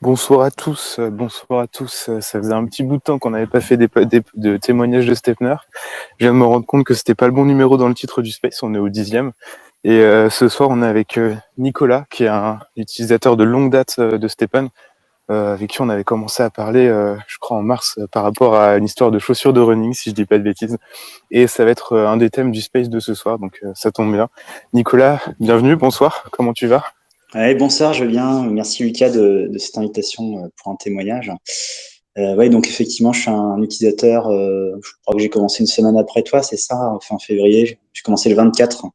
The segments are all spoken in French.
Bonsoir à tous, bonsoir à tous. Ça faisait un petit bout de temps qu'on n'avait pas fait de témoignages de Stepner. Je viens de me rendre compte que c'était pas le bon numéro dans le titre du Space, on est au 10e. Et ce soir, on est avec Nicolas, qui est un utilisateur de longue date de Stepan, avec qui on avait commencé à parler, je crois en mars, par rapport à une histoire de chaussures de running, si je dis pas de bêtises. Et ça va être un des thèmes du Space de ce soir, donc ça tombe bien. Nicolas, bienvenue, bonsoir, comment tu vas ? Ouais, bonsoir Julien, merci Lucas de cette invitation pour un témoignage. Ouais, donc effectivement, je suis un utilisateur, je crois que j'ai commencé une semaine après toi, c'est ça, fin février, j'ai commencé le 24.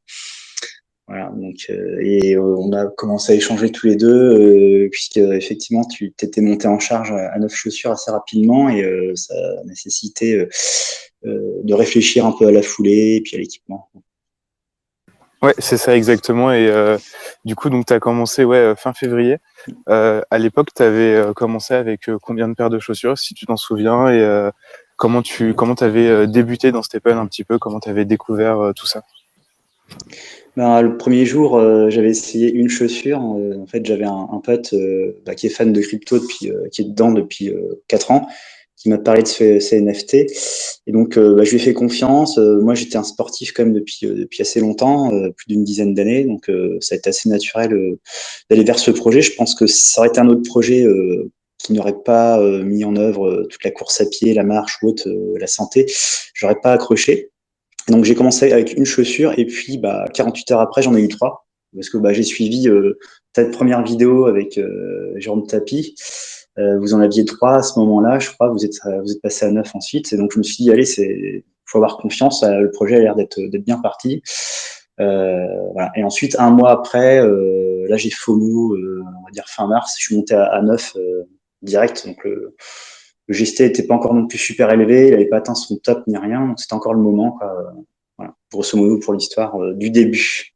Voilà, donc on a commencé à échanger tous les deux, puisque effectivement tu t'étais monté en charge à 9 chaussures assez rapidement et ça a nécessité de réfléchir un peu à la foulée et puis à l'équipement. Ouais, c'est ça exactement. Et du coup, donc tu as commencé fin février. À l'époque, tu avais commencé avec combien de paires de chaussures, si tu t'en souviens, et comment t'avais débuté dans Stepen un petit peu, comment tu avais découvert tout ça. Ben, le premier jour, j'avais essayé une chaussure. En fait, j'avais un pote qui est fan de crypto qui est dedans depuis 4 ans, qui m'a parlé de ces NFT. Et donc, je lui ai fait confiance. Moi, j'étais un sportif quand même depuis assez longtemps, plus d'une dizaine d'années. Donc, ça a été assez naturel d'aller vers ce projet. Je pense que ça aurait été un autre projet qui n'aurait pas mis en œuvre toute la course à pied, la marche ou autre, la santé. J'aurais pas accroché. Donc j'ai commencé avec une chaussure et puis 48 heures après j'en ai eu 3 parce que j'ai suivi ta première vidéo avec Jérôme Tapie. Vous en aviez 3 à ce moment-là, je crois. Vous êtes passé à 9 ensuite. Et donc je me suis dit allez, faut avoir confiance. Le projet a l'air d'être bien parti. Voilà. Et ensuite un mois après, là j'ai FOMO, on va dire fin mars. Je suis monté à 9 direct. Donc le GST n'était pas encore non plus super élevé, il n'avait pas atteint son top ni rien, donc c'était encore le moment, quoi. Voilà, grosso modo pour l'histoire du début.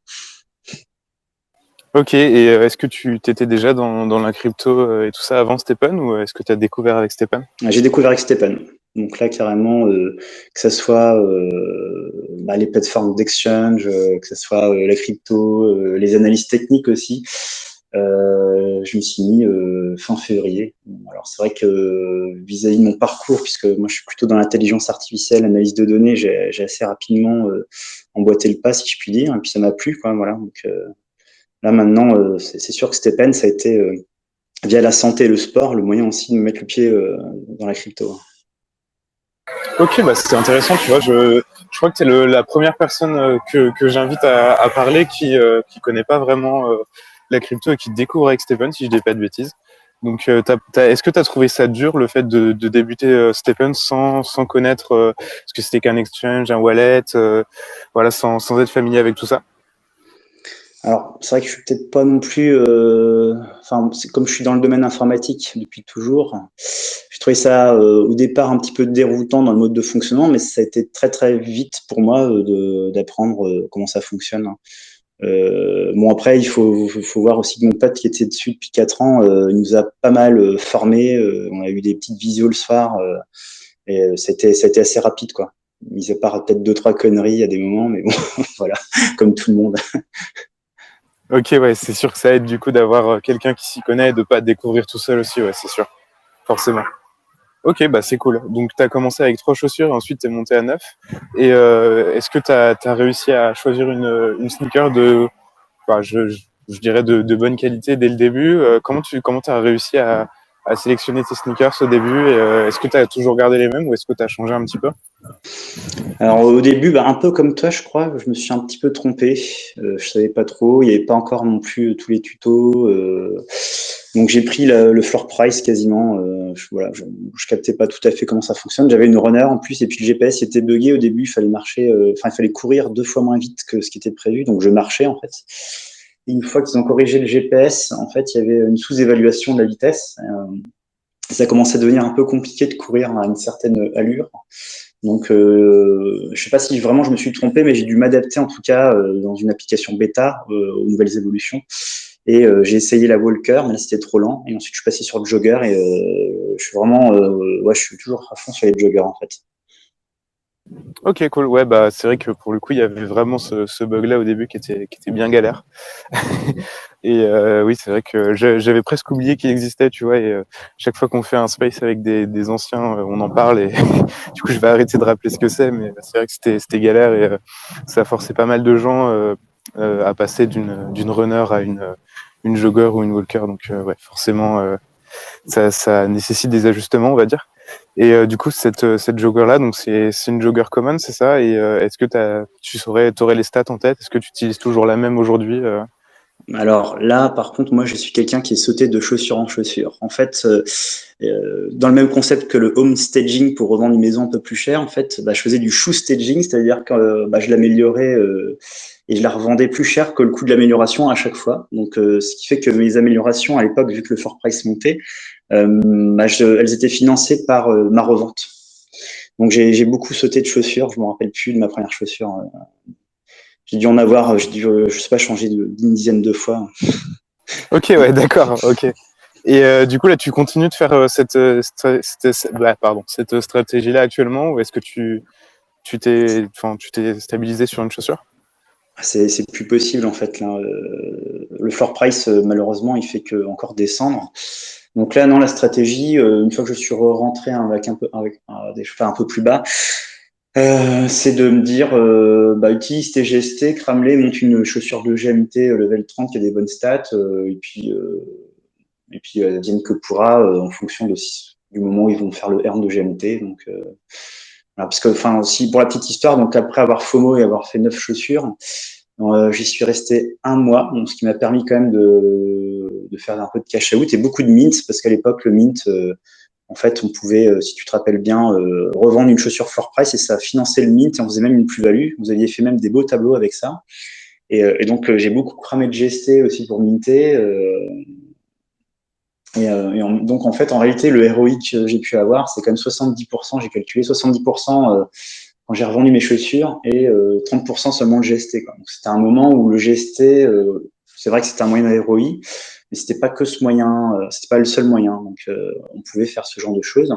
Ok, et est-ce que tu t'étais déjà dans la crypto et tout ça avant Stepen, ou est-ce que tu as découvert avec Stepen ? J'ai découvert avec Stéphane. Donc là, carrément, que ce soit les plateformes d'exchange, que ce soit la crypto, les analyses techniques aussi, je me suis mis fin février. Bon, alors c'est vrai que vis-à-vis de mon parcours, puisque moi je suis plutôt dans l'intelligence artificielle, analyse de données, j'ai assez rapidement emboîté le pas, si je puis dire, et puis ça m'a plu, quoi. Voilà. Donc là maintenant, c'est sûr que Stephen, ça a été via la santé et le sport, le moyen aussi de me mettre le pied dans la crypto. Ok, bah c'était intéressant, tu vois. Je crois que tu es la première personne que j'invite à parler qui connaît pas vraiment la crypto et qui découvre avec Stephen, si je dis pas de bêtises. Donc, est-ce que tu as trouvé ça dur, le fait de débuter Stephen sans connaître ce que c'était qu'un exchange, un wallet, voilà, sans être familier avec tout ça? Alors, c'est vrai que je suis peut-être pas non plus. C'est comme je suis dans le domaine informatique depuis toujours. Je trouvais ça au départ un petit peu déroutant dans le mode de fonctionnement, mais ça a été très très vite pour moi d'apprendre comment ça fonctionne. Bon après, faut voir aussi que mon pote qui était dessus depuis 4 ans, il nous a pas mal formés. On a eu des petites visios le soir et ça a été assez rapide, quoi. Mis à part peut-être 2 3 conneries à des moments, mais bon, voilà, comme tout le monde. Ok, ouais, c'est sûr que ça aide du coup d'avoir quelqu'un qui s'y connaît et de pas découvrir tout seul aussi, ouais, c'est sûr, forcément. Ok, bah c'est cool. Donc tu as commencé avec 3 chaussures et ensuite tu es monté à 9. Et est-ce que tu as réussi à choisir une sneaker bah, je dirais de bonne qualité dès le début? Comment t'as réussi à sélectionner tes sneakers au début? Et, est-ce que tu as toujours gardé les mêmes ou est-ce que tu as changé un petit peu? Alors au début, un peu comme toi, je crois, je me suis un petit peu trompé. Je savais pas trop, il n'y avait pas encore non plus tous les tutos. Donc j'ai pris le floor price quasiment. Voilà, je captais pas tout à fait comment ça fonctionne. J'avais une runner en plus et puis le GPS était buggé au début. Il fallait marcher, il fallait courir 2 fois moins vite que ce qui était prévu. Donc je marchais en fait. Et une fois qu'ils ont corrigé le GPS, en fait, il y avait une sous-évaluation de la vitesse. Ça commençait à devenir un peu compliqué de courir à une certaine allure. Donc, je sais pas si vraiment je me suis trompé, mais j'ai dû m'adapter en tout cas dans une application bêta aux nouvelles évolutions. Et j'ai essayé la Walker, mais là c'était trop lent. Et ensuite je suis passé sur le Jogger et je suis vraiment, je suis toujours à fond sur les joggers en fait. Ok, cool. Ouais, bah c'est vrai que pour le coup, il y avait vraiment ce bug-là au début qui était bien galère. Et oui, c'est vrai que j'avais presque oublié qu'il existait, tu vois. Et chaque fois qu'on fait un space avec des anciens, on en parle. Et du coup, je vais arrêter de rappeler ce que c'est, mais c'est vrai que c'était galère et ça a forcé pas mal de gens à passer d'une runner à une jogger ou une walker. Donc ouais, forcément, ça nécessite des ajustements, on va dire. Et du coup, cette jogger-là, donc c'est une jogger common, c'est ça? Et est-ce que t'aurais les stats en tête? Est-ce que tu utilises toujours la même aujourd'hui? Alors là, par contre, moi, je suis quelqu'un qui est sauté de chaussure en chaussure. En fait, dans le même concept que le home staging pour revendre une maison un peu plus chère, en fait, bah, je faisais du shoe staging, c'est-à-dire que bah, je l'améliorais et je la revendais plus cher que le coût de l'amélioration à chaque fois. Donc, ce qui fait que mes améliorations à l'époque, vu que le floor price montait, bah, elles étaient financées par ma revente. Donc, j'ai beaucoup sauté de chaussures. Je me rappelle plus de ma première chaussure. J'ai dû en avoir, je sais pas, changé d'une dizaine de fois. Ok, ouais, d'accord, ok. Et du coup, là, tu continues de faire cette stratégie-là actuellement, ou est-ce que tu t'es stabilisé sur une chaussure? C'est plus possible en fait là. Le floor price malheureusement il fait que encore descendre. Donc là non, la stratégie une fois que je suis rentré avec des chauffeurs un peu plus bas, c'est de me dire bah, utilise tes GST, crame-les, monte une chaussure de GMT level 30 qui a des bonnes stats et puis advienne que pourra en fonction du moment où ils vont faire le earn de GMT. Donc voilà, parce que enfin aussi pour la petite histoire, donc après avoir FOMO et avoir fait 9 chaussures, j'y suis resté un mois, donc ce qui m'a permis quand même de faire un peu de cash out et beaucoup de mint, parce qu'à l'époque, le mint, en fait, on pouvait, si tu te rappelles bien, revendre une chaussure floor price et ça finançait le mint et on faisait même une plus-value. Vous aviez fait même des beaux tableaux avec ça. Et donc, j'ai beaucoup cramé de GST aussi pour minter. Donc, en fait, en réalité, le ROI que j'ai pu avoir, c'est quand même 70%, j'ai calculé 70% quand j'ai revendu mes chaussures et 30% seulement le GST. Quoi. Donc c'était un moment où le GST, c'est vrai que c'était un moyen ROI, mais c'était pas que ce moyen, c'était pas le seul moyen. Donc on pouvait faire ce genre de choses.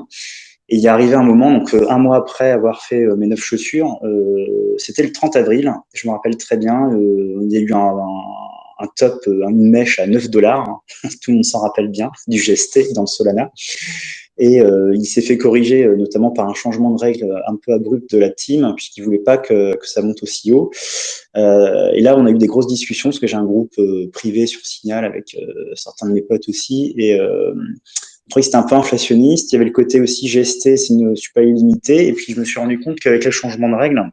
Et il y est arrivé un moment, donc un mois après avoir fait mes 9 chaussures, c'était le 30 avril, je me rappelle très bien, il y a eu un top, une mèche à 9 $, tout le monde s'en rappelle bien, du GST dans le Solana. Et il s'est fait corriger notamment par un changement de règle un peu abrupt de la team, puisqu'il voulait pas que ça monte aussi haut. Et là, on a eu des grosses discussions, parce que j'ai un groupe privé sur Signal avec certains de mes potes aussi. Et je trouvais que c'était un peu inflationniste. Il y avait le côté aussi GST, c'est une supply illimitée. Et puis, je me suis rendu compte qu'avec le changement de règle,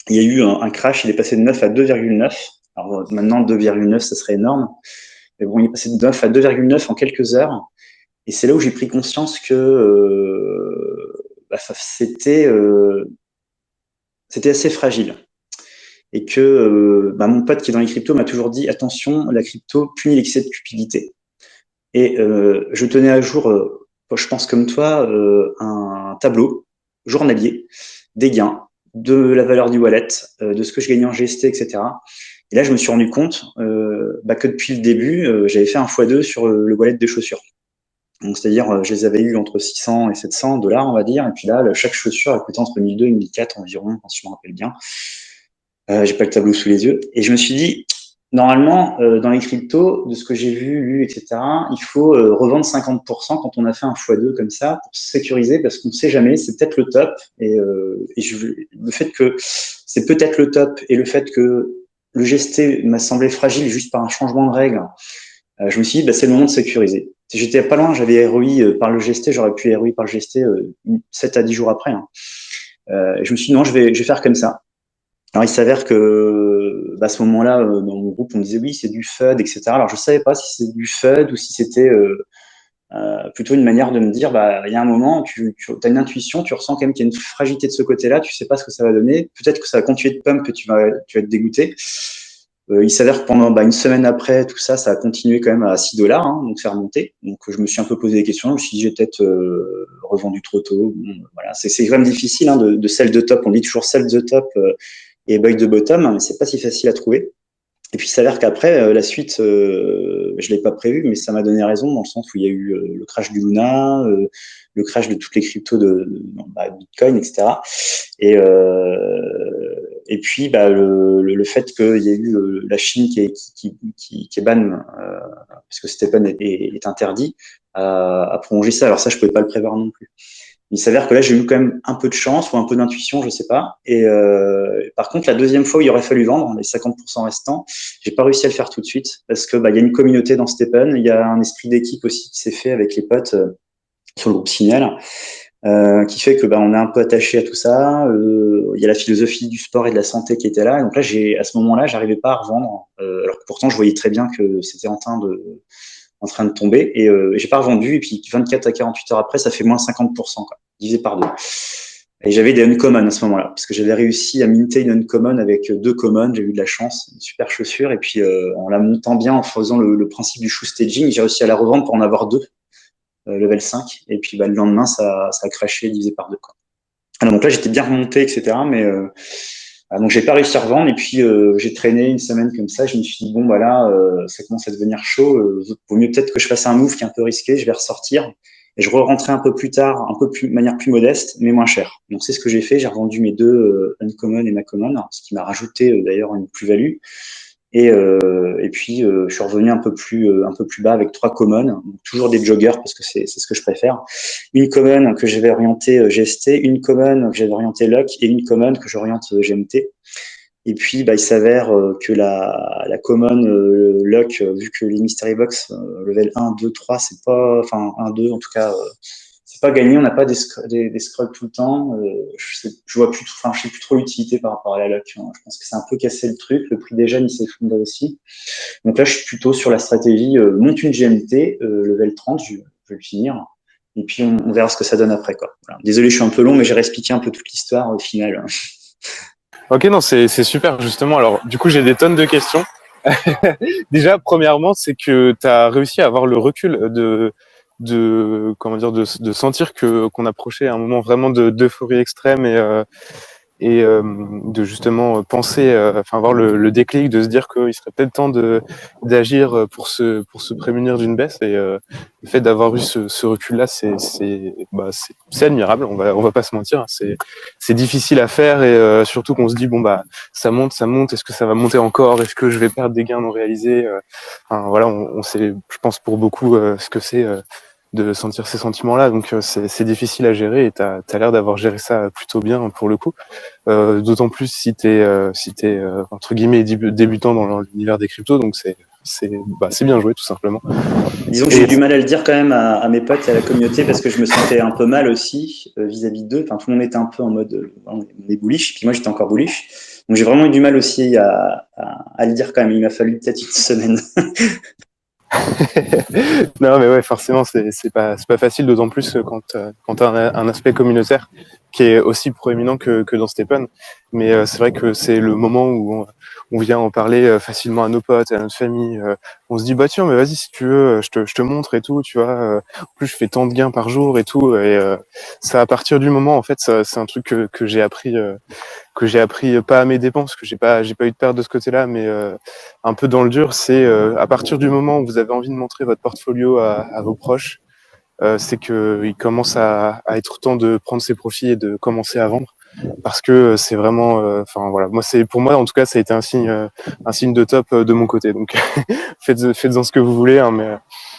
il y a eu un crash. Il est passé de 9 à 2,9. Alors maintenant, 2,9, ça serait énorme. Mais bon, il est passé de 9 à 2,9 en quelques heures. Et c'est là où j'ai pris conscience que bah, c'était assez fragile. Et que bah, mon pote qui est dans les cryptos m'a toujours dit attention, la crypto punit l'excès de cupidité. Et je tenais à jour, je pense comme toi, un tableau journalier des gains, de la valeur du wallet, de ce que je gagnais en GST, etc. Et là, je me suis rendu compte bah, que depuis le début, j'avais fait un x2 sur le wallet des chaussures. Donc, c'est-à-dire, je les avais eu entre 600 et 700 $, on va dire. Et puis là, chaque chaussure a coûté entre 1200 et 1400 environ, si je me rappelle bien. J'ai pas le tableau sous les yeux. Et je me suis dit, normalement, dans les cryptos, de ce que j'ai vu, lu, etc., il faut revendre 50% quand on a fait un x2 comme ça pour se sécuriser parce qu'on ne sait jamais, c'est peut-être le top. Le fait que c'est peut-être le top et le fait que le GST m'a semblé fragile juste par un changement de règle, je me suis dit, bah, c'est le moment de sécuriser. Si j'étais pas loin, j'avais ROI par le GST, j'aurais pu ROI par le GST 7 à 10 jours après. Hein. Je me suis dit, non, je vais faire comme ça. Alors, il s'avère que bah, à ce moment-là, dans mon groupe, on me disait oui, c'est du FUD, etc. Alors, je savais pas si c'était du FUD ou si c'était plutôt une manière de me dire, bah, il y a un moment, tu as une intuition, tu ressens quand même qu'il y a une fragilité de ce côté-là, tu sais pas ce que ça va donner. Peut-être que ça va continuer de pump et tu vas être dégoûté. Il s'avère que pendant une semaine après, tout ça, ça a continué quand même à 6 $, hein, donc c'est remonté. Donc, je me suis un peu posé des questions. Je me suis dit, j'ai peut-être revendu trop tôt. Bon, voilà, c'est quand même difficile hein, de sell the top. On dit toujours sell the top. Et bug de bottom, hein, mais c'est pas si facile à trouver. Et puis, il s'avère qu'après, la suite, je l'ai pas prévu, mais ça m'a donné raison dans le sens où il y a eu le crash du Luna, le crash de toutes les cryptos de Bitcoin, etc. Et puis, bah, le fait qu'il y ait eu la Chine qui est ban, parce que Stephen est interdit, à prolonger ça. Alors ça, je pouvais pas le prévoir non plus. Il s'avère que là, j'ai eu quand même un peu de chance ou un peu d'intuition, je sais pas. Par contre, la deuxième fois où il aurait fallu vendre les 50% restants, j'ai pas réussi à le faire tout de suite parce que bah, il y a une communauté dans Stephen, il y a un esprit d'équipe aussi qui s'est fait avec les potes sur le groupe Signal, qui fait que bah, on est un peu attaché à tout ça. Il y a la philosophie du sport et de la santé qui était là. Et donc là, à ce moment-là, j'arrivais pas à revendre, alors que pourtant je voyais très bien que c'était en train de tomber et j'ai pas revendu et puis 24 à 48 heures après ça fait moins 50% quoi, divisé par deux. Et j'avais des uncommon à ce moment-là parce que j'avais réussi à minter une uncommon avec deux commons, j'ai eu de la chance, une super chaussure et puis en la montant bien en faisant le principe du shoe staging, j'ai réussi à la revendre pour en avoir deux level 5 et puis bah, le lendemain ça a crashé divisé par deux quoi. Alors, donc là j'étais bien remonté etc mais donc j'ai pas réussi à revendre et puis j'ai traîné une semaine comme ça. Je me suis dit bon bah là ça commence à devenir chaud. Vaut mieux peut-être que je fasse un move qui est un peu risqué. Je vais ressortir et je re-rentrer un peu plus tard, un peu plus de manière plus modeste mais moins chère. Donc c'est ce que j'ai fait. J'ai revendu mes deux uncommon et ma common, ce qui m'a rajouté d'ailleurs une plus-value. Et puis je suis revenu un peu plus bas avec trois commons, donc toujours des joggers parce que c'est ce que je préfère. Une common que j'avais orientée GST, une common que j'avais orientée Luck et une common que j'oriente GMT. Et puis bah, il s'avère que la common Luck, vu que les Mystery Box level 1, 2, 3, c'est pas, enfin 1, 2 en tout cas, c'est pas gagné, on n'a pas des scrubs tout le temps. Je vois plus, enfin, je sais plus trop l'utilité par rapport à la luck. Hein. Je pense que c'est un peu cassé le truc. Le prix des jeunes, il s'est effondré aussi. Donc là, je suis plutôt sur la stratégie monte une GMT, level 30, je vais le finir. Et puis on verra ce que ça donne après. Quoi. Voilà. Désolé, je suis un peu long, mais j'ai expliqué un peu toute l'histoire au final. Ok, non, c'est super justement. Alors, du coup, j'ai des tonnes de questions. Déjà, premièrement, c'est que tu as réussi à avoir le recul de comment dire, de sentir qu'on approchait à un moment vraiment d'euphorie extrême et de justement penser, enfin avoir le déclic de se dire qu'il serait peut-être temps d'agir pour se prémunir d'une baisse et le fait d'avoir eu ce recul-là, c'est admirable. On va pas se mentir, hein. C'est difficile à faire et surtout qu'on se dit bon bah ça monte, est-ce que ça va monter encore, est-ce que je vais perdre des gains non réalisés, enfin voilà, on sait, je pense pour beaucoup ce que c'est. De sentir ces sentiments-là, donc c'est difficile à gérer et t'as l'air d'avoir géré ça plutôt bien pour le coup. D'autant plus si t'es entre guillemets débutant dans l'univers des cryptos, donc c'est bien joué tout simplement. Disons que j'ai eu du mal à le dire quand même à mes potes et à la communauté parce que je me sentais un peu mal aussi vis-à-vis d'eux. Enfin, tout le monde était un peu en mode on est bullish, puis moi j'étais encore bullish. Donc j'ai vraiment eu du mal aussi à le dire quand même. Il m'a fallu peut-être une semaine. Non, mais ouais, forcément, c'est pas facile, d'autant plus quand t'as un aspect communautaire qui est aussi proéminent que dans Stephen. Mais c'est vrai que c'est le moment où on vient en parler facilement à nos potes, à notre famille. On se dit, bah tiens, mais vas-y, si tu veux, je te montre et tout, tu vois. En plus, je fais tant de gains par jour et tout. Et ça, à partir du moment, en fait, c'est un truc que j'ai appris pas à mes dépens parce que j'ai pas eu de perte de ce côté-là, mais un peu dans le dur, c'est à partir du moment où vous avez envie de montrer votre portfolio à vos proches, c'est que il commence à être temps de prendre ses profits et de commencer à vendre parce que c'est vraiment enfin voilà, moi c'est pour moi en tout cas ça a été un signe de top de mon côté, donc faites-en ce que vous voulez, hein, mais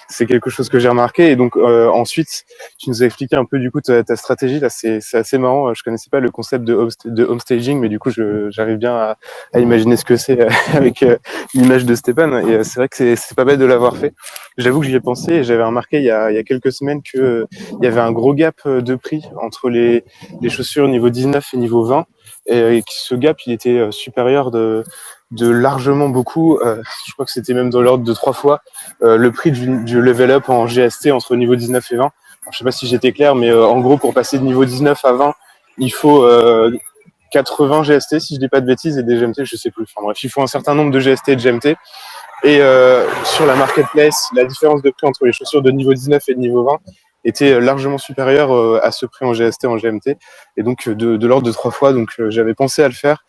c'est quelque chose que j'ai remarqué. Et donc ensuite tu nous as expliqué un peu du coup ta stratégie là, c'est assez marrant. Je connaissais pas le concept de home staging, mais du coup j'arrive bien à imaginer ce que c'est avec l'image de Stéphane, et c'est vrai que c'est pas bête de l'avoir fait. J'avoue que j'y ai pensé et j'avais remarqué il y a quelques semaines que il y avait un gros gap de prix entre les chaussures niveau 19 et niveau 20, et ce gap il était supérieur de largement beaucoup, je crois que c'était même dans l'ordre de 3 fois le prix du level up en GST entre niveau 19 et 20. Alors, je sais pas si j'étais clair, mais en gros pour passer de niveau 19 à 20, il faut 80 GST si je dis pas de bêtises, et des GMT je sais plus. Enfin bref, il faut un certain nombre de GST et de GMT. Et sur la marketplace, la différence de prix entre les chaussures de niveau 19 et de niveau 20 était largement supérieure à ce prix en GST, en GMT, et donc de l'ordre de 3 fois. Donc j'avais pensé à le faire.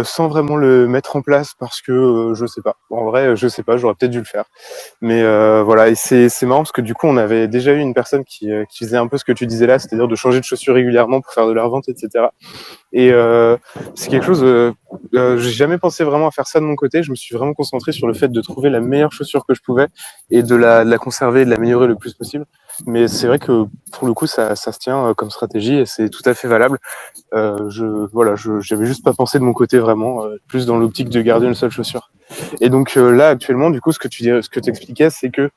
sans vraiment le mettre en place parce que je sais pas. En vrai, je sais pas, j'aurais peut-être dû le faire. Mais voilà, et c'est marrant parce que du coup, on avait déjà eu une personne qui faisait un peu ce que tu disais là, c'est-à-dire de changer de chaussures régulièrement pour faire de la revente, etc. Et c'est quelque chose, j'ai jamais pensé vraiment à faire ça de mon côté. Je me suis vraiment concentré sur le fait de trouver la meilleure chaussure que je pouvais et de la conserver et de l'améliorer le plus possible. Mais c'est vrai que pour le coup, ça se tient comme stratégie et c'est tout à fait valable. J'avais juste pas pensé de mon côté vraiment, plus dans l'optique de garder une seule chaussure. Et donc là, actuellement, du coup, ce que t'expliquais, c'est que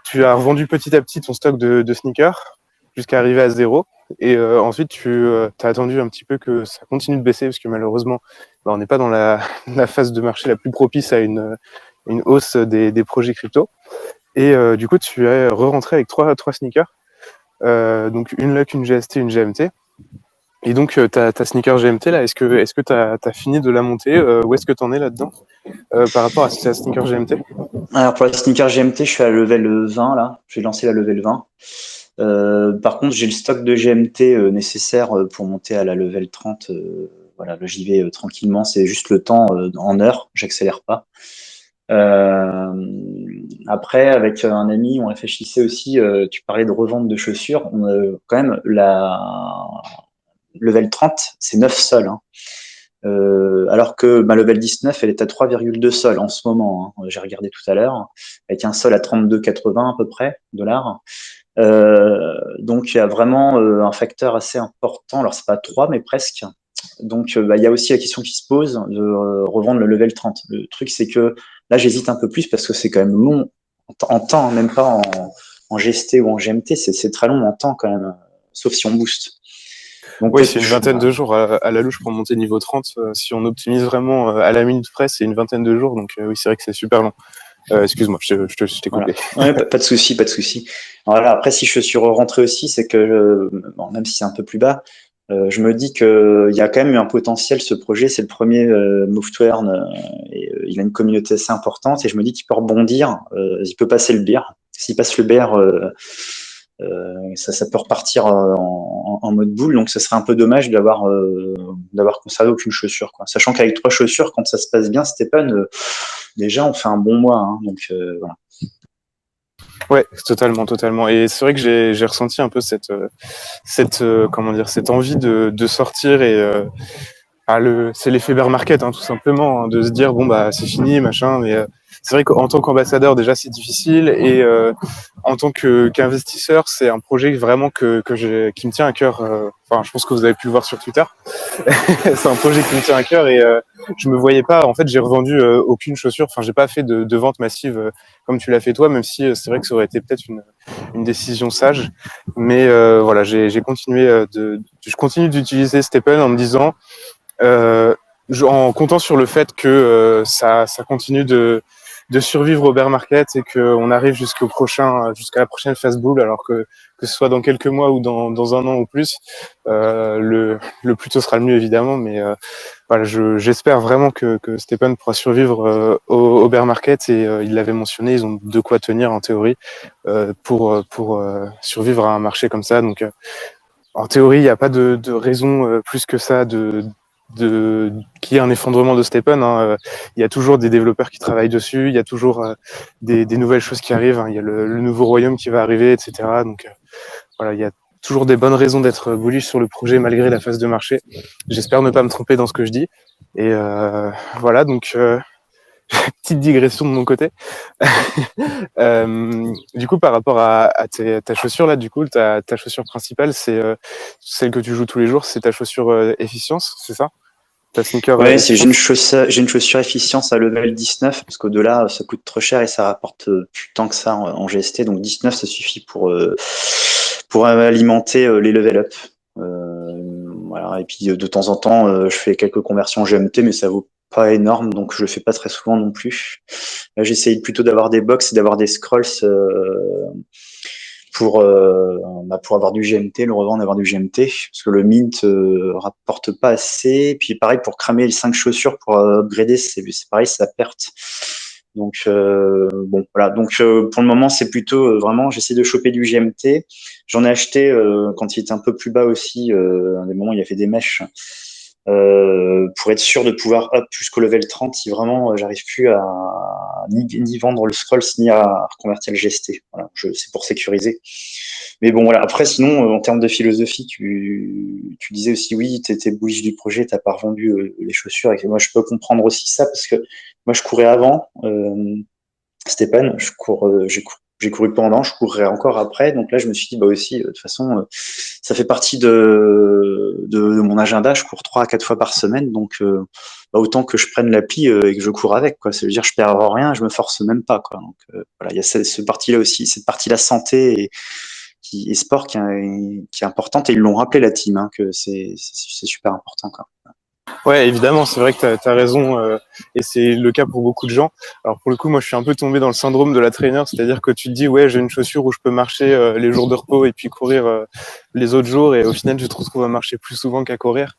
tu as revendu petit à petit ton stock de sneakers jusqu'à arriver à zéro. Et ensuite, tu as attendu un petit peu que ça continue de baisser parce que malheureusement, on n'est pas dans la phase de marché la plus propice à une hausse des projets crypto. Et du coup, tu es re-rentré avec trois sneakers. Donc une Luck, une GST, une GMT. Et donc ta sneaker GMT là, est-ce que t'as fini de la monter où est-ce que t'en es là-dedans par rapport à ta sneaker GMT? Alors pour la sneaker GMT, je suis à level 20 là. J'ai lancé la level 20. Par contre, j'ai le stock de GMT nécessaire pour monter à la level 30. Voilà, là, j'y vais tranquillement. C'est juste le temps en heure. J'accélère pas. Après, avec un ami, on réfléchissait aussi. Tu parlais de revente de chaussures. On a quand même la level 30, c'est 9 sols. Hein. Alors que ma level 19, elle est à 3,2 sols en ce moment. Hein. J'ai regardé tout à l'heure, avec un sol à 32,80 à peu près dollars. Donc il y a vraiment un facteur assez important. Alors c'est pas 3, mais presque. Donc il y a aussi la question qui se pose de revendre le level 30. Le truc c'est que là j'hésite un peu plus parce que c'est quand même long en temps, même pas en GST ou en GMT, c'est très long en temps quand même, sauf si on booste. Donc Oui, c'est une vingtaine de jours à la louche pour monter niveau 30. Si on optimise vraiment à la minute près, c'est une vingtaine de jours. Donc oui, c'est vrai que c'est super long. Excuse-moi, je t'ai coupé. Voilà. Ouais, pas de souci, pas de souci. Voilà, après, si je suis rentré aussi, c'est que bon, même si c'est un peu plus bas, je me dis que il y a quand même eu un potentiel. Ce projet, c'est le premier Move to Earn, et il a une communauté assez importante. Et je me dis qu'il peut rebondir, il peut passer le bear. S'il passe le bear, ça peut repartir en mode boule. Donc, ce serait un peu dommage d'avoir conservé aucune chaussure, quoi. Sachant qu'avec 3 chaussures, quand ça se passe bien, Stephen, déjà, on fait un bon mois. Hein, donc, voilà. Ouais, totalement, totalement. Et c'est vrai que j'ai ressenti un peu comment dire, cette envie de sortir et c'est l'effet bear market, hein, tout simplement, hein, de se dire bon bah c'est fini, machin. Mais c'est vrai qu'en tant qu'ambassadeur déjà c'est difficile et en tant qu'investisseur c'est un projet vraiment qui me tient à cœur. Enfin, je pense que vous avez pu le voir sur Twitter. C'est un projet qui me tient à cœur et je me voyais pas. En fait, j'ai revendu aucune chaussure. Enfin, j'ai pas fait de vente massive comme tu l'as fait toi, même si c'est vrai que ça aurait été peut-être une décision sage. Mais voilà, j'ai continué je continue d'utiliser Stephen en me disant en comptant sur le fait que ça continue de survivre au bear market et qu'on arrive jusqu'à la prochaine phase bull, alors que ce soit dans quelques mois ou dans un an ou plus, le plus tôt sera le mieux évidemment, mais voilà, j'espère vraiment que Stephen pourra survivre au bear market et il l'avait mentionné, ils ont de quoi tenir en théorie pour survivre à un marché comme ça. Donc en théorie, il n'y a pas de raison plus que ça qu'il y ait un effondrement de Stephen. Hein. Il y a toujours des développeurs qui travaillent dessus, il y a toujours des nouvelles choses qui arrivent. Hein. Il y a le nouveau royaume qui va arriver, etc. Donc voilà, il y a toujours des bonnes raisons d'être bullish sur le projet malgré la phase de marché. J'espère ne pas me tromper dans ce que je dis. Et voilà, donc petite digression de mon côté. Du coup, par rapport à ta chaussure là, du coup, ta chaussure principale, c'est celle que tu joues tous les jours, c'est ta chaussure efficience, c'est ça? Ta sneaker Ouais, efficience? j'ai une chaussure efficience à level 19 parce qu'au-delà, ça coûte trop cher et ça rapporte plus tant que ça en GST. Donc 19, ça suffit pour alimenter les level up. Voilà. Et puis de temps en temps, je fais quelques conversions GMT, mais ça vaut pas énorme, donc je le fais pas très souvent non plus. Là, j'essaye plutôt d'avoir des box et d'avoir des scrolls pour pour avoir du GMT, le revendre, avoir du GMT, parce que le mint rapporte pas assez. Et puis pareil pour cramer les 5 chaussures pour upgrader, c'est pareil, c'est à perte. Donc bon voilà. Donc pour le moment c'est plutôt vraiment j'essaie de choper du GMT. J'en ai acheté quand il était un peu plus bas aussi. À des moments il y avait des mèches. pour être sûr de pouvoir up jusqu'au level 30 si vraiment j'arrive plus à ni vendre le scrolls ni à reconvertir le GST. Voilà, c'est pour sécuriser. Mais bon, voilà. Après, sinon, en termes de philosophie, tu disais aussi, oui, tu étais bullish du projet, t'as pas revendu les chaussures. Et moi, je peux comprendre aussi ça parce que moi, je courais avant. Stéphane, j'ai couru pendant, je courrai encore après. Donc là, je me suis dit, bah aussi, de toute façon, ça fait partie de mon agenda. Je cours 3 à 4 fois par semaine. Donc, bah, autant que je prenne l'appli et que je cours avec, quoi. Ça veut dire, je perds rien, je me force même pas, quoi. Donc, voilà, il y a ce parti-là aussi, cette partie-là santé et sport qui est importante. Et ils l'ont rappelé, la team, hein, que c'est super important, quoi. Ouais, évidemment, c'est vrai que tu as raison, et c'est le cas pour beaucoup de gens. Alors pour le coup, moi, je suis un peu tombé dans le syndrome de la trainer, c'est-à-dire que tu te dis, ouais, j'ai une chaussure où je peux marcher les jours de repos et puis courir les autres jours, et au final, tu te retrouves à marcher plus souvent qu'à courir.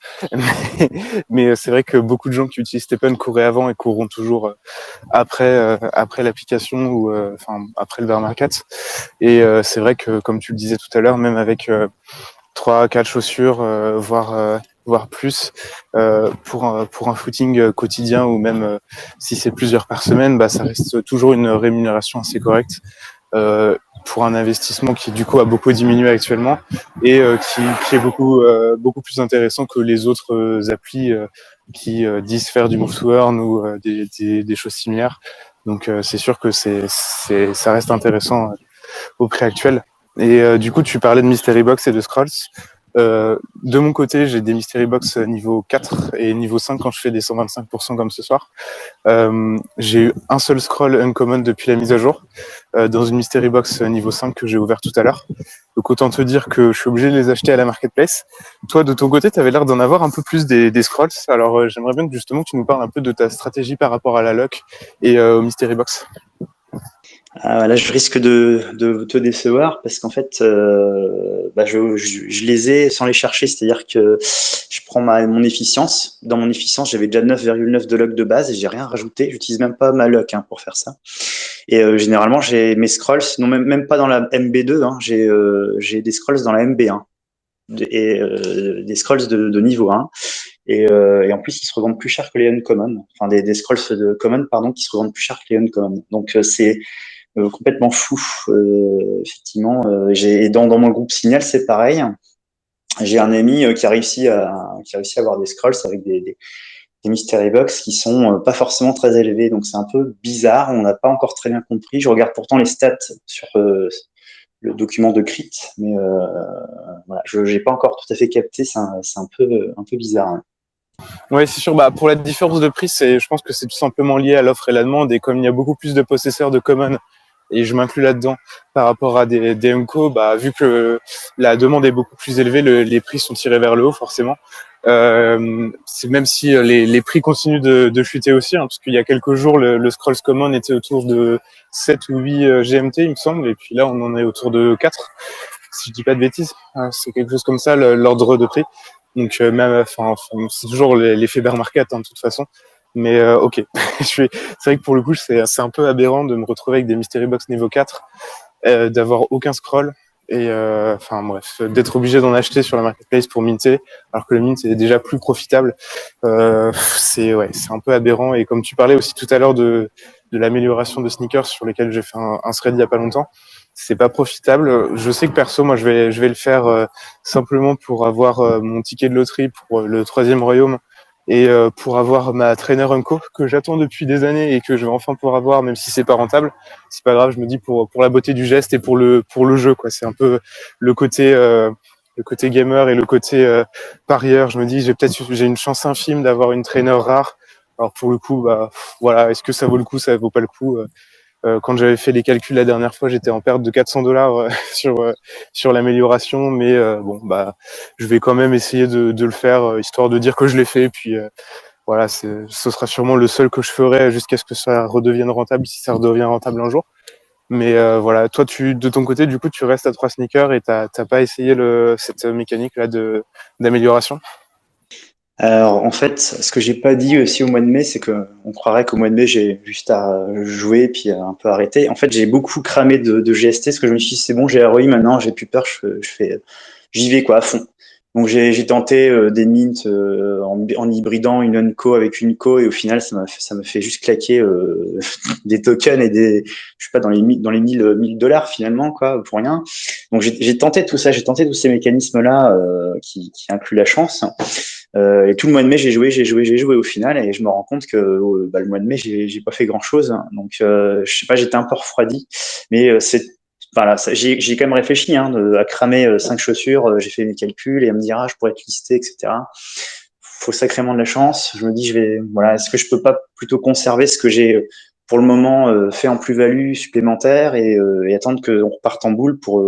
Mais c'est vrai que beaucoup de gens qui utilisent Stephen couraient avant et courront toujours après l'application ou enfin après le bear market. Et c'est vrai que, comme tu le disais tout à l'heure, même avec 3, 4 chaussures, voire plus, pour un footing quotidien ou même si c'est plusieurs par semaine, bah ça reste toujours une rémunération assez correcte pour un investissement qui du coup a beaucoup diminué actuellement et qui est beaucoup plus intéressant que les autres applis qui disent faire du move to earn ou des choses similaires. Donc c'est sûr que ça reste intéressant au prix actuel. Et du coup, tu parlais de Mystery Box et de Scrolls. De mon côté, j'ai des Mystery Box niveau 4 et niveau 5 quand je fais des 125% comme ce soir. J'ai eu un seul scroll uncommon depuis la mise à jour dans une Mystery Box niveau 5 que j'ai ouvert tout à l'heure. Donc autant te dire que je suis obligé de les acheter à la marketplace. Toi, de ton côté, tu avais l'air d'en avoir un peu plus des scrolls. Alors j'aimerais bien que justement tu nous parles un peu de ta stratégie par rapport à la lock et au Mystery Box. Là, je risque de te décevoir parce qu'en fait, bah, je les ai sans les chercher. C'est-à-dire que je prends mon efficience. Dans mon efficience, j'avais déjà 9,9 de lock de base et j'ai rien rajouté. J'utilise même pas ma lock pour faire ça. Et généralement, j'ai mes scrolls, non même pas dans la MB2. J'ai des scrolls dans la MB1 et des scrolls de niveau 1. Et en plus, ils se revendent plus cher que les uncommon. Enfin, des scrolls de common, pardon, qui se revendent plus cher que les uncommon. Donc c'est complètement fou, effectivement. Et dans mon groupe Signal, c'est pareil. J'ai un ami qui a réussi à avoir des scrolls avec des mystery box qui sont pas forcément très élevés. Donc c'est un peu bizarre. On n'a pas encore très bien compris. Je regarde pourtant les stats sur le document de Crit, mais voilà, je n'ai pas encore tout à fait capté. C'est un peu bizarre. Hein. Oui, c'est sûr. Bah, pour la différence de prix, je pense que c'est tout simplement lié à l'offre et la demande. Et comme il y a beaucoup plus de possesseurs de common, et je m'inclus là-dedans, par rapport à des Unco, bah, vu que la demande est beaucoup plus élevée, les prix sont tirés vers le haut, forcément. C'est même si les prix continuent de chuter aussi, hein, parce qu'il y a quelques jours, le Scrolls Common était autour de 7 ou 8 GMT, il me semble, et puis là, on en est autour de 4, si je dis pas de bêtises. C'est quelque chose comme ça, l'ordre de prix. Donc même, c'est toujours l'effet bear market de toute façon. Mais ok, c'est vrai que pour le coup, c'est un peu aberrant de me retrouver avec des Mystery Box niveau 4, d'avoir aucun scroll et bref, d'être obligé d'en acheter sur la marketplace pour minter, alors que le mint est déjà plus profitable. C'est un peu aberrant. Et comme tu parlais aussi tout à l'heure de l'amélioration de sneakers sur lesquels j'ai fait un thread il y a pas longtemps, c'est pas profitable. Je sais que perso, moi, je vais le faire simplement pour avoir mon ticket de loterie pour le 3e royaume et pour avoir ma trainer Unco que j'attends depuis des années et que je vais enfin pouvoir avoir, même si c'est pas rentable. C'est pas grave, je me dis pour la beauté du geste et pour le jeu, quoi. C'est un peu le côté gamer et le côté parieur. Je me dis j'ai une chance infime d'avoir une trainer rare. Alors pour le coup, bah voilà, est-ce que ça vaut le coup, ça vaut pas le coup. Quand j'avais fait les calculs la dernière fois, j'étais en perte de 400 $ sur l'amélioration, mais bon, bah, je vais quand même essayer de le faire histoire de dire que je l'ai fait. Et puis voilà, ce sera sûrement le seul que je ferai jusqu'à ce que ça redevienne rentable, si ça redevient rentable un jour. Mais voilà, toi, de ton côté, du coup, tu restes à 3 sneakers et t'as pas essayé cette mécanique là d'amélioration. Alors en fait, ce que j'ai pas dit aussi au mois de mai, c'est que on croirait qu'au mois de mai j'ai juste à jouer puis un peu arrêter. En fait, j'ai beaucoup cramé de GST, parce que je me suis dit c'est bon, j'ai ROI maintenant, j'ai plus peur, j'y vais quoi à fond. Donc j'ai tenté des mints en hybridant une unco avec une co et au final ça me fait juste claquer des tokens et je sais pas, dans les 1000 dollars finalement quoi, pour rien. Donc j'ai tenté tout ça, j'ai tenté tous ces mécanismes là qui incluent la chance. Et tout le mois de mai j'ai joué au final et je me rends compte que le mois de mai j'ai pas fait grand chose. Donc je sais pas, j'étais un peu refroidi, mais voilà, j'ai quand même réfléchi à cramer 5 chaussures. J'ai fait mes calculs et à me dire je pourrais être listé, etc. Faut sacrément de la chance. Je me dis voilà, est-ce que je peux pas plutôt conserver ce que j'ai pour le moment fait en plus-value supplémentaire et attendre qu'on reparte en boule pour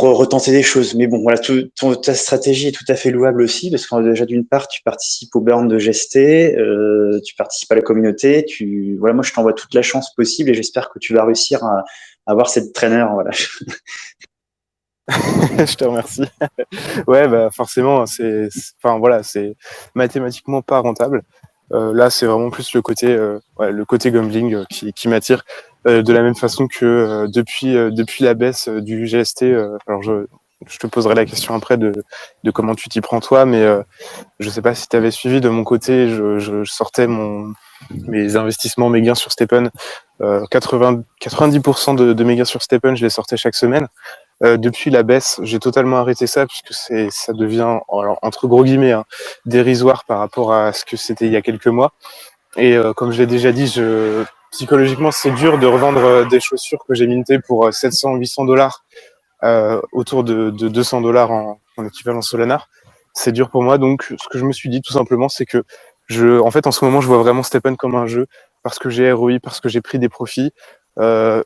retenter des choses. Mais bon, voilà, ta stratégie est tout à fait louable aussi, parce que déjà d'une part, tu participes au burn de GST, tu participes à la communauté, voilà, moi je t'envoie toute la chance possible et j'espère que tu vas réussir à avoir cette traîneur, voilà. Je te remercie. Ouais, bah forcément, enfin voilà, c'est mathématiquement pas rentable. Là, c'est vraiment plus le côté gambling qui m'attire. De la même façon que depuis la baisse du GST, alors je te poserai la question après de comment tu t'y prends toi, mais je sais pas si tu avais suivi de mon côté, je sortais mes investissements, mes gains sur Stephen. 90% de mes gains sur Stephen, je les sortais chaque semaine. Depuis la baisse, j'ai totalement arrêté ça puisque ça devient, alors, entre gros guillemets, hein, dérisoire par rapport à ce que c'était il y a quelques mois. Et comme je l'ai déjà dit, psychologiquement, c'est dur de revendre des chaussures que j'ai mintées pour 700, 800 dollars autour de 200 dollars en équivalent Solana. C'est dur pour moi. Donc, ce que je me suis dit tout simplement, c'est que en fait, en ce moment, je vois vraiment Stephen comme un jeu parce que j'ai ROI, parce que j'ai pris des profits. Euh,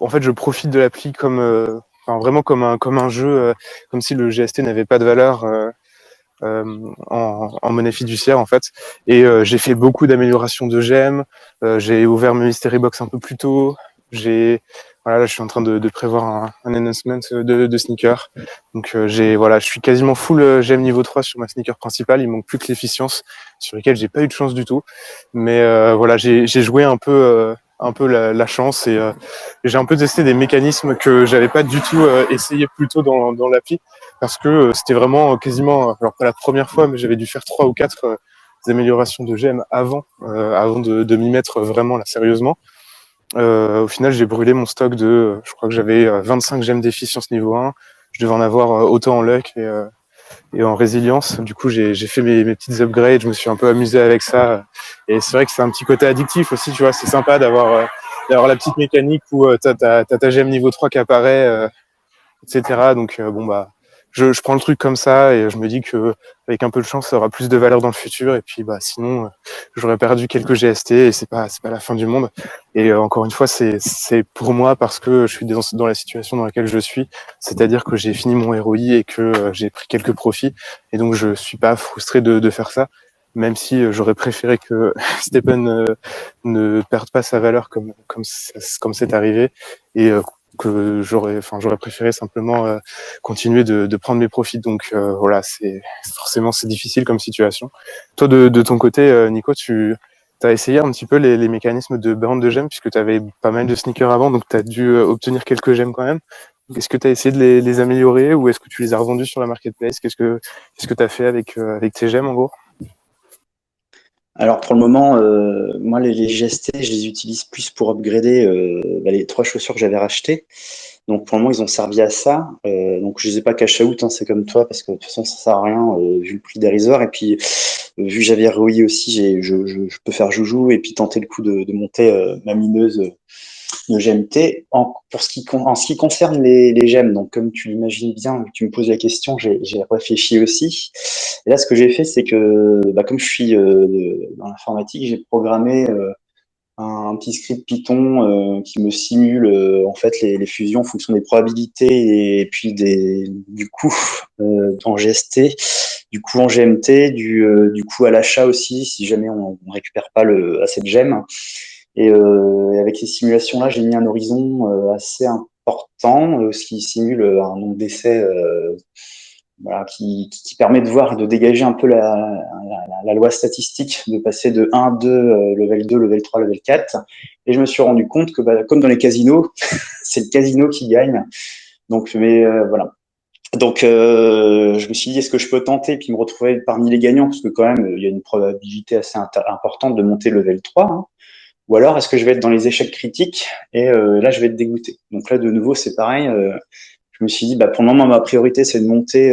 en fait, je profite de l'appli enfin, vraiment comme un jeu, comme si le GST n'avait pas de valeur en monnaie fiduciaire en fait. Et j'ai fait beaucoup d'améliorations de gemmes. J'ai ouvert mes mystery box un peu plus tôt. Voilà, là, je suis en train de prévoir un announcement de sneakers. Donc je suis quasiment full gemme niveau 3 sur ma sneaker principale. Il manque plus que l'efficience sur lesquelles j'ai pas eu de chance du tout. Mais voilà, j'ai joué un peu la chance et j'ai un peu testé des mécanismes que j'avais pas du tout essayé plus tôt dans l'appli parce que c'était vraiment quasiment, alors pas la première fois, mais j'avais dû faire 3 ou 4 améliorations de gemmes avant de m'y mettre vraiment là sérieusement. Au final, j'ai brûlé mon stock je crois que j'avais 25 gemmes d'efficience niveau 1. Je devais en avoir autant en luck et en résilience. Du coup, j'ai fait mes petites upgrades, je me suis un peu amusé avec ça. Et c'est vrai que c'est un petit côté addictif aussi, tu vois, c'est sympa d'avoir la petite mécanique où t'as ta gemme niveau 3 qui apparaît, etc. Donc bon bah je prends le truc comme ça et je me dis que avec un peu de chance ça aura plus de valeur dans le futur et puis bah sinon j'aurais perdu quelques GST et c'est pas la fin du monde et encore une fois c'est pour moi parce que je suis dans la situation dans laquelle je suis, c'est-à-dire que j'ai fini mon ROI et que j'ai pris quelques profits et donc je suis pas frustré de faire ça, même si j'aurais préféré que Stephen ne perde pas sa valeur comme c'est arrivé et que j'aurais préféré simplement continuer de prendre mes profits. Donc voilà, c'est difficile comme situation. Toi, de ton côté, Nico, tu as essayé un petit peu les mécanismes de burn de gemmes puisque tu avais pas mal de sneakers avant, donc tu as dû obtenir quelques gemmes quand même. Est-ce que tu as essayé de les améliorer ou est-ce que tu les as revendus sur la marketplace? Qu'est-ce que tu as fait avec tes gemmes en gros? Alors pour le moment, moi les GST, je les utilise plus pour upgrader les 3 chaussures que j'avais rachetées. Donc pour le moment, ils ont servi à ça. Donc je les ai pas cash out, hein, c'est comme toi, parce que de toute façon, ça sert à rien vu le prix dérisoire. Et puis vu que j'avais ROI aussi, je peux faire joujou et puis tenter le coup de monter ma mineuse de GMT. En ce qui concerne les gemmes, donc comme tu l'imagines bien, tu me poses la question, j'ai réfléchi aussi. Et là, ce que j'ai fait, c'est que comme je suis dans l'informatique, j'ai programmé un petit script Python qui me simule en fait les fusions en fonction des probabilités et puis du coup en GST, du coup en GMT, du coup à l'achat aussi si jamais on récupère pas assez de gemmes. Et avec ces simulations-là, j'ai mis un horizon assez important, ce qui simule un nombre d'essais voilà, qui permet de voir, de dégager un peu la loi statistique, de passer de 1, 2, level 2, level 3, level 4. Et je me suis rendu compte que, comme dans les casinos, c'est le casino qui gagne. Donc, mais voilà. Donc, je me suis dit, est-ce que je peux tenter puis me retrouver parmi les gagnants, parce que quand même, il y a une probabilité assez importante de monter level 3, hein. Ou alors, est-ce que je vais être dans les échecs critiques et là, je vais être dégoûté. Donc là, de nouveau, c'est pareil. Je me suis dit, bah, pour le moment, ma priorité, c'est de monter,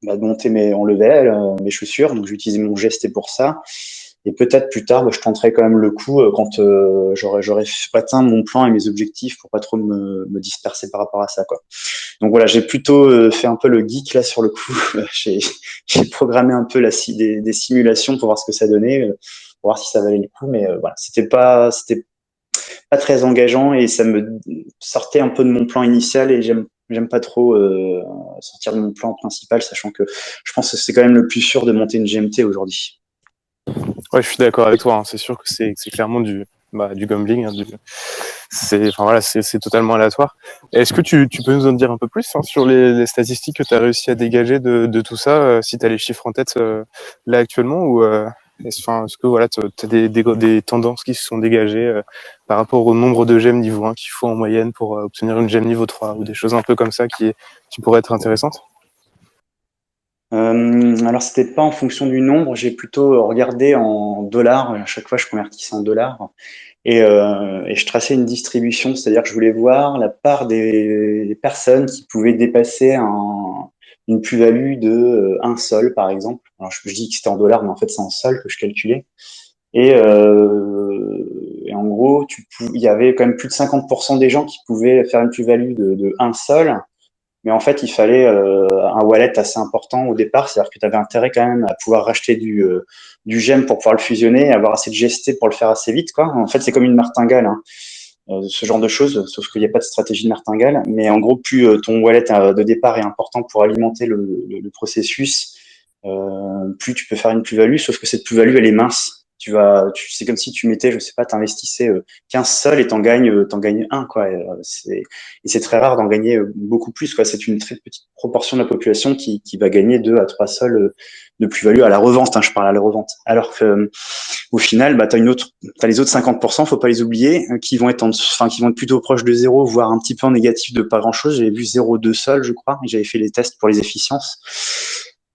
en level, mes chaussures. Donc, j'ai utilisé mon GST pour ça. Et peut-être plus tard, bah, je tenterai quand même le coup quand j'aurai atteint mon plan et mes objectifs pour pas trop me disperser par rapport à ça, quoi. Donc voilà, j'ai plutôt fait un peu le geek là sur le coup. J'ai programmé un peu des simulations pour voir ce que ça donnait, pour voir si ça valait le coup. Mais voilà, c'était pas très engageant et ça me sortait un peu de mon plan initial et j'aime pas trop sortir de mon plan principal, sachant que je pense que c'est quand même le plus sûr de monter une GMT aujourd'hui. Ouais, je suis d'accord avec toi, hein. C'est sûr que c'est clairement du gambling, hein, enfin voilà, c'est totalement aléatoire. Est-ce que tu peux nous en dire un peu plus, hein, sur les statistiques que tu as réussi à dégager de tout ça, si tu as les chiffres en tête là actuellement, ou est-ce que voilà, tu as des tendances qui se sont dégagées par rapport au nombre de gemmes niveau 1 qu'il faut en moyenne pour obtenir une gemme niveau 3, ou des choses un peu comme ça qui pourraient être intéressantes? Alors c'était pas en fonction du nombre, j'ai plutôt regardé en dollars. À chaque fois, je convertissais en dollars et je traçais une distribution, c'est-à-dire que je voulais voir la part des personnes qui pouvaient dépasser une plus-value de un sol, par exemple. Alors je dis que c'était en dollars, mais en fait c'est en sol que je calculais. Et en gros, il y avait quand même plus de 50% des gens qui pouvaient faire une plus-value de un sol. Mais en fait, il fallait un wallet assez important au départ, c'est-à-dire que tu avais intérêt quand même à pouvoir racheter du gemme pour pouvoir le fusionner et avoir assez de GST pour le faire assez vite, quoi. En fait, c'est comme une martingale, hein, ce genre de choses, sauf qu'il n'y a pas de stratégie de martingale. Mais en gros, plus ton wallet de départ est important pour alimenter le processus, plus tu peux faire une plus-value, sauf que cette plus-value, elle est mince. C'est comme si tu mettais, je sais pas, t'investissais 15 sols et t'en gagnes un, quoi. Et c'est très rare d'en gagner beaucoup plus, quoi. C'est une très petite proportion de la population qui va gagner 2 à 3 sols de plus-value à la revente, hein, je parle à la revente. Alors que, au final, bah, t'as les autres 50%, faut pas les oublier, qui vont être plutôt proches de zéro, voire un petit peu en négatif de pas grand chose. J'avais vu 0,2 sols, je crois, et j'avais fait les tests pour les efficiences.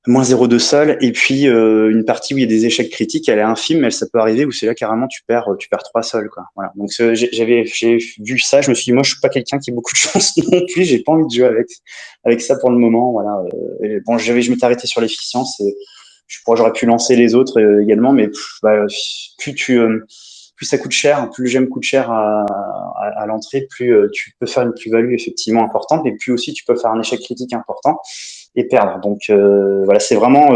Moins 0,2 sol, et puis une partie où il y a des échecs critiques, elle est infime, mais ça peut arriver où c'est là carrément tu perds 3 sols, quoi. Voilà. Donc j'ai vu ça, je me suis dit, moi je suis pas quelqu'un qui a beaucoup de chance non plus, j'ai pas envie de jouer avec ça pour le moment, voilà. Bon, je m'étais arrêté sur l'efficience et j'aurais pu lancer les autres également, mais plus ça coûte cher, plus le gemme coûte cher à l'entrée, plus tu peux faire une plus-value effectivement importante, mais plus aussi tu peux faire un échec critique important et perdre. Donc voilà, c'est vraiment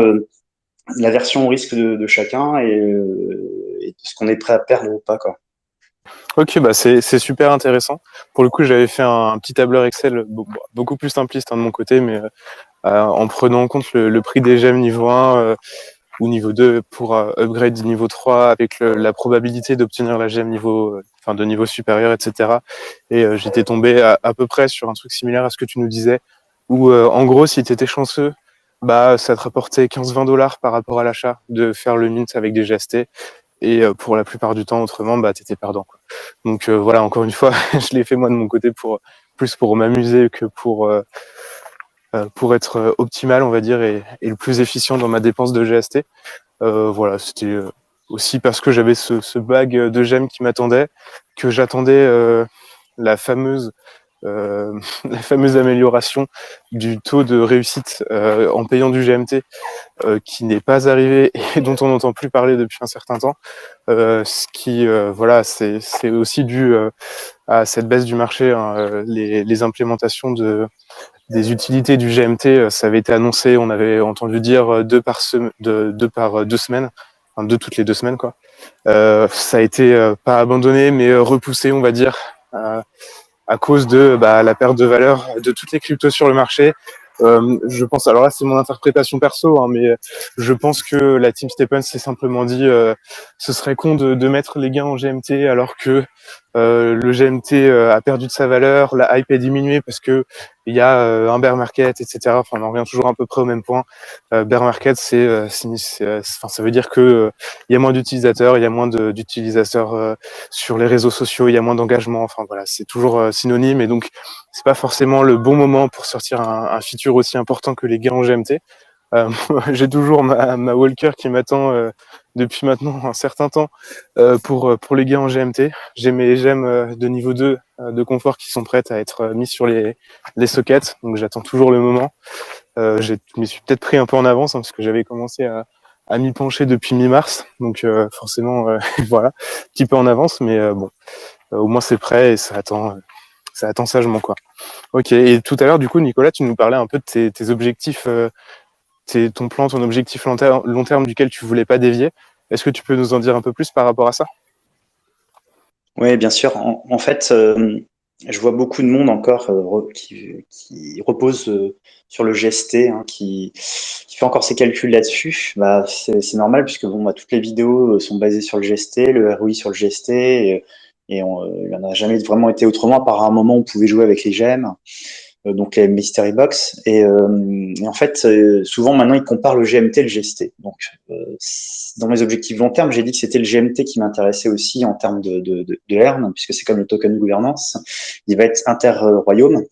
la version au risque de chacun et de ce qu'on est prêt à perdre ou pas, quoi. Ok, bah c'est super intéressant. Pour le coup, j'avais fait un petit tableur Excel beaucoup plus simpliste, hein, de mon côté, mais en prenant en compte le prix des gemmes niveau 1 ou niveau 2 pour upgrade du niveau 3 avec la probabilité d'obtenir la gemme enfin de niveau supérieur, etc. Et j'étais tombé à peu près sur un truc similaire à ce que tu nous disais, où en gros, si tu étais chanceux, bah ça te rapportait 15-20 $ par rapport à l'achat de faire le mint avec des GST. Et pour la plupart du temps, autrement, bah t'étais perdant, quoi. Donc voilà, encore une fois, je l'ai fait moi de mon côté plus pour m'amuser que pour être optimal, on va dire, et le plus efficient dans ma dépense de GST. Voilà, c'était aussi parce que j'avais ce bag de gemmes qui m'attendait, que j'attendais la fameuse la fameuse amélioration du taux de réussite en payant du GMT, qui n'est pas arrivé et dont on n'entend plus parler depuis un certain temps. Ce qui, voilà, c'est aussi dû à cette baisse du marché, hein. Les implémentations des utilités du GMT, ça avait été annoncé, on avait entendu dire deux par 2 semaines, enfin deux toutes les 2 semaines, quoi. Ça a été pas abandonné, mais repoussé, on va dire, à cause de la perte de valeur de toutes les cryptos sur le marché. Je pense, alors là c'est mon interprétation perso, hein, mais je pense que la team Steppen s'est simplement dit ce serait con de mettre les gains en GMT alors que le GMT a perdu de sa valeur, la hype est diminuée parce que il y a un bear market, etc. Enfin, on en revient toujours à peu près au même point. Bear market, enfin, ça veut dire que il y a moins d'utilisateurs, il y a moins d'utilisateurs sur les réseaux sociaux, il y a moins d'engagement. Enfin voilà, c'est toujours synonyme, et donc c'est pas forcément le bon moment pour sortir un feature aussi important que les gains en GMT. J'ai toujours ma Walker qui m'attend depuis maintenant un certain temps pour les gains en GMT. J'ai mes gemmes de niveau 2 de confort qui sont prêtes à être mises sur les sockets, donc j'attends toujours le moment. Je me suis peut-être pris un peu en avance, hein, parce que j'avais commencé à m'y pencher depuis mi-mars, donc forcément voilà, un petit peu en avance, mais bon, au moins c'est prêt et ça attend sagement, quoi. Ok, et tout à l'heure, du coup, Nicolas, tu nous parlais un peu de tes objectifs, ton plan, ton objectif long terme duquel tu voulais pas dévier. Est-ce que tu peux nous en dire un peu plus par rapport à ça? Oui, bien sûr. En fait, je vois beaucoup de monde encore qui repose sur le GST, hein, qui fait encore ses calculs là-dessus. Bah, c'est normal puisque bon, bah, toutes les vidéos sont basées sur le GST, le ROI sur le GST, il n'en a jamais vraiment été autrement, à part à un moment où on pouvait jouer avec les gemmes, donc les Mystery Box. Et en fait, souvent maintenant, ils comparent le GMT et le GST. Donc, dans mes objectifs long terme, j'ai dit que c'était le GMT qui m'intéressait aussi en termes de earn, puisque c'est comme le token de gouvernance. Il va être inter-royaume.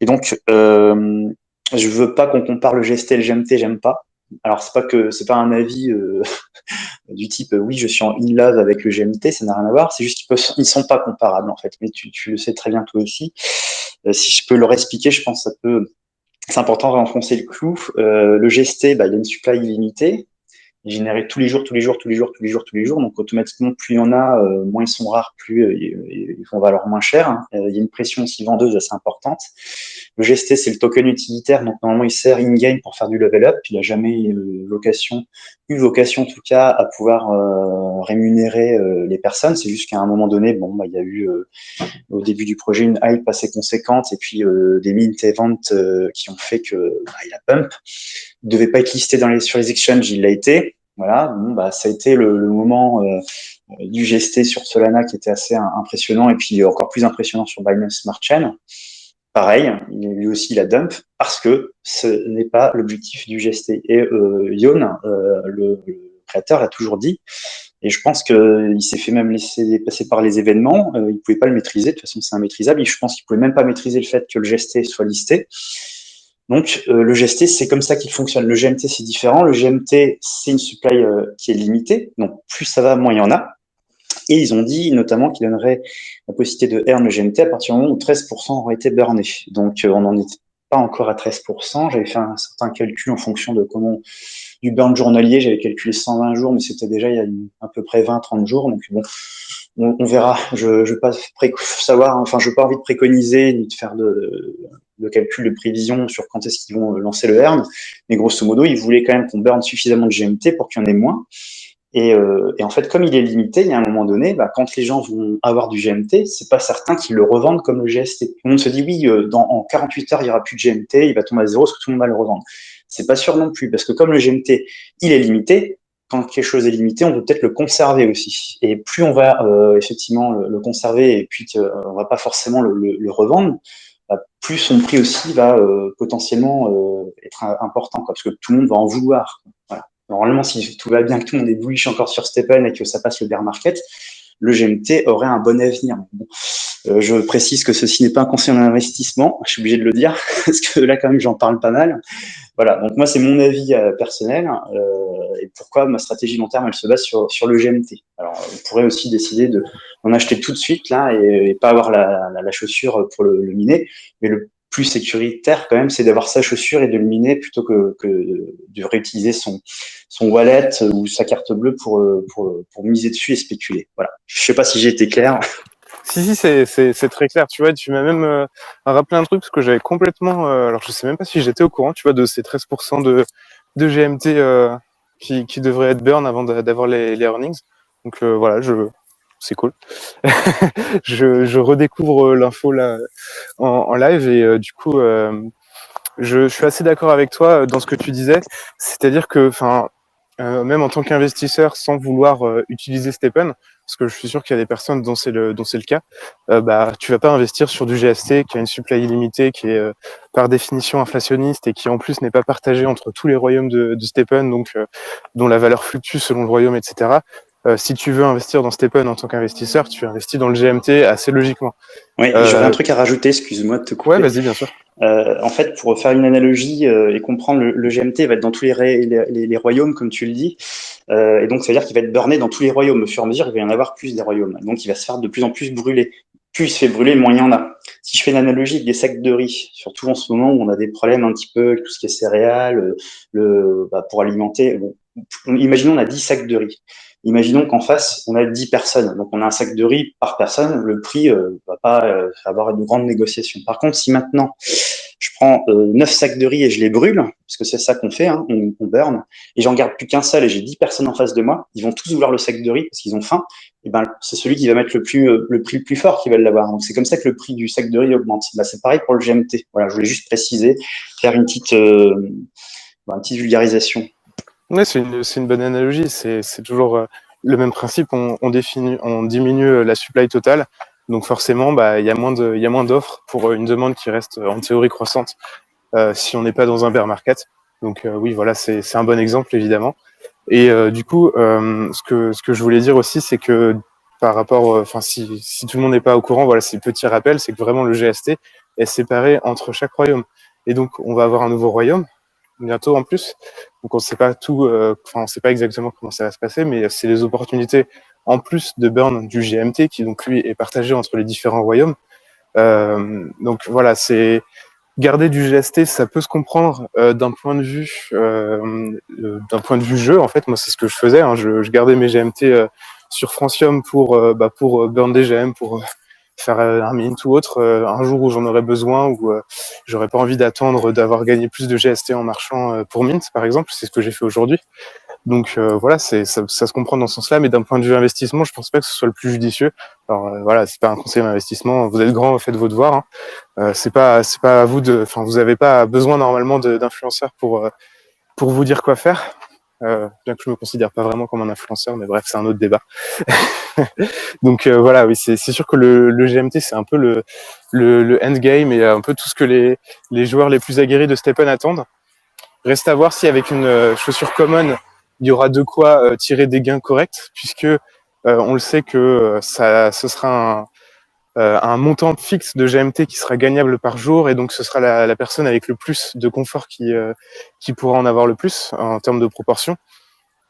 Et donc, je veux pas qu'on compare le GST et le GMT, j'aime pas. Alors, c'est pas un avis du type oui, je suis en in love avec le GMT, ça n'a rien à voir. C'est juste qu'ils sont pas comparables en fait. Mais tu le sais très bien toi aussi. Si je peux leur expliquer, je pense que c'est important d'enfoncer le clou. Le GST, bah, il y a une supply illimitée, générée tous les jours, tous les jours, tous les jours, tous les jours, tous les jours. Donc automatiquement, plus il y en a, moins ils sont rares, plus ils vont valoir moins cher, hein. Il y a une pression aussi vendeuse assez importante. Le GST, c'est le token utilitaire, donc normalement il sert in-game pour faire du level up. Il n'a jamais eu vocation en tout cas à pouvoir rémunérer les personnes. C'est juste qu'à un moment donné, bon, bah, il y a eu au début du projet une hype assez conséquente et puis des mint events qui ont fait que bah, il a pump. Il devait pas être listé sur les exchanges, il l'a été. Voilà, bon, bah, ça a été le moment du GST sur Solana qui était assez impressionnant et puis encore plus impressionnant sur Binance Smart Chain. Pareil, lui aussi il a dump parce que ce n'est pas l'objectif du GST. Et Yon, le créateur, l'a toujours dit. Et je pense qu'il s'est fait même laisser passer par les événements. Il pouvait pas le maîtriser. De toute façon, c'est immaîtrisable. Et je pense qu'il pouvait même pas maîtriser le fait que le GST soit listé. Donc, le GST, c'est comme ça qu'il fonctionne. Le GMT, c'est différent. Le GMT, c'est une supply qui est limitée. Donc, plus ça va, moins il y en a. Et ils ont dit notamment qu'ils donneraient la possibilité de earn le GMT à partir du moment où 13% auraient été burnés. Donc, on n'en est pas encore à 13%. J'avais fait un certain calcul en fonction de comment du burn journalier. J'avais calculé 120 jours, mais c'était déjà il y a à peu près 20-30 jours. Donc, bon, on verra. Je ne veux pas savoir, enfin, je n'ai pas envie de préconiser ni de faire de calcul de prévision sur quand est-ce qu'ils vont lancer le earn. Mais grosso modo, ils voulaient quand même qu'on burn suffisamment de GMT pour qu'il y en ait moins. Et en fait, comme il est limité, il y a un moment donné, bah, quand les gens vont avoir du GMT, c'est pas certain qu'ils le revendent comme le GST. Tout le monde se dit oui, en 48 heures, il y aura plus de GMT, il va tomber à zéro, parce que tout le monde va le revendre. C'est pas sûr non plus, parce que comme le GMT, il est limité, quand quelque chose est limité, on peut peut-être le conserver aussi. Et plus on va effectivement le conserver, et puis on va pas forcément le revendre, bah, plus son prix aussi va potentiellement être important, quoi, parce que tout le monde va en vouloir. Voilà. Normalement, si tout va bien, que tout le monde est bullish encore sur Stephen et que ça passe le bear market, le GMT aurait un bon avenir. Bon, je précise que ceci n'est pas un conseil en investissement, je suis obligé de le dire, parce que là, quand même, j'en parle pas mal. Voilà, donc moi, c'est mon avis personnel, et pourquoi ma stratégie long terme, elle se base sur le GMT. Alors, on pourrait aussi décider d'en acheter tout de suite, là, et pas avoir la chaussure pour le miner, mais le plus sécuritaire quand même, c'est d'avoir sa chaussure et de le miner plutôt que de réutiliser son wallet ou sa carte bleue pour miser dessus et spéculer. Voilà. Je sais pas si j'ai été clair. Si, c'est très clair. Tu vois, tu m'as même rappelé un truc parce que j'avais complètement. Alors, je sais même pas si j'étais au courant, tu vois, de ces 13% de GMT qui devraient être burn avant d'avoir les earnings. Donc voilà, c'est cool. Je redécouvre l'info là en live et du coup, je suis assez d'accord avec toi dans ce que tu disais. C'est-à-dire que, enfin, même en tant qu'investisseur, sans vouloir utiliser Stephen, parce que je suis sûr qu'il y a des personnes dont c'est le cas, bah tu vas pas investir sur du GST qui a une supply illimitée, qui est par définition inflationniste et qui en plus n'est pas partagé entre tous les royaumes de Stephen, donc dont la valeur fluctue selon le royaume, etc. Si tu veux investir dans Stephen en tant qu'investisseur, tu investis dans le GMT assez logiquement. Oui, j'aurais un truc à rajouter, excuse-moi de te Ouais, couper. vas-y, bien sûr. En fait, pour faire une analogie et comprendre, le GMT va être dans tous les royaumes, comme tu le dis. Et donc, ça veut dire qu'il va être burné dans tous les royaumes. Au fur et à mesure, il va y en avoir plus des royaumes. Donc, il va se faire de plus en plus brûler. Plus il se fait brûler, moins il y en a. Si je fais une analogie avec des sacs de riz, surtout en ce moment où on a des problèmes un petit peu avec tout ce qui est céréales, pour alimenter. Bon, imaginons on a 10 sacs de riz. Imaginons qu'en face, on a 10 personnes. Donc, on a un sac de riz par personne. Le prix va pas avoir une grande négociation. Par contre, si maintenant, je prends 9 sacs de riz et je les brûle, parce que c'est ça qu'on fait, hein, on burn, et j'en garde plus qu'un seul et j'ai 10 personnes en face de moi, ils vont tous vouloir le sac de riz parce qu'ils ont faim, et ben c'est celui qui va mettre le prix le plus fort qui va l'avoir. Donc c'est comme ça que le prix du sac de riz augmente. Bah, c'est pareil pour le GMT. Voilà, je voulais juste préciser, faire une petite vulgarisation. Ouais, c'est une bonne analogie. C'est toujours le même principe. On diminue la supply totale. Donc forcément, bah, il y a moins d'offres pour une demande qui reste en théorie croissante si on n'est pas dans un bear market. Donc oui, voilà, c'est un bon exemple évidemment. Et du coup, ce que je voulais dire aussi, c'est que par rapport, enfin si tout le monde n'est pas au courant, voilà, c'est petit rappel, c'est que vraiment le GST est séparé entre chaque royaume. Et donc on va avoir un nouveau royaume bientôt en plus. Donc on sait pas tout, on sait pas exactement comment ça va se passer, mais c'est les opportunités en plus de burn du GMT qui donc lui est partagé entre les différents royaumes. Donc voilà, c'est garder du GST, ça peut se comprendre d'un point de vue jeu. En fait, moi c'est ce que je faisais. Hein. Je gardais mes GMT sur Francium pour burn des GM, pour faire un mint ou autre un jour où j'en aurais besoin, ou j'aurais pas envie d'attendre d'avoir gagné plus de GST en marchant pour mint par exemple. C'est ce que j'ai fait aujourd'hui. Donc voilà, ça se comprend dans ce sens-là, mais d'un point de vue investissement, je pense pas que ce soit le plus judicieux. Alors voilà, c'est pas un conseil d'investissement. Vous êtes grand, faites vos devoirs. Hein. C'est pas à vous de, enfin vous avez pas besoin normalement d'influenceurs pour vous dire quoi faire. Bien que je me considère pas vraiment comme un influenceur, mais bref, c'est un autre débat. Donc voilà, oui, c'est sûr que le GMT c'est un peu le endgame et un peu tout ce que les joueurs les plus aguerris de Stephen attendent. Reste à voir si avec une chaussure common, il y aura de quoi tirer des gains corrects, puisque on le sait que ce sera un montant fixe de GMT qui sera gagnable par jour, et donc ce sera la personne avec le plus de confort qui pourra en avoir le plus en termes de proportion.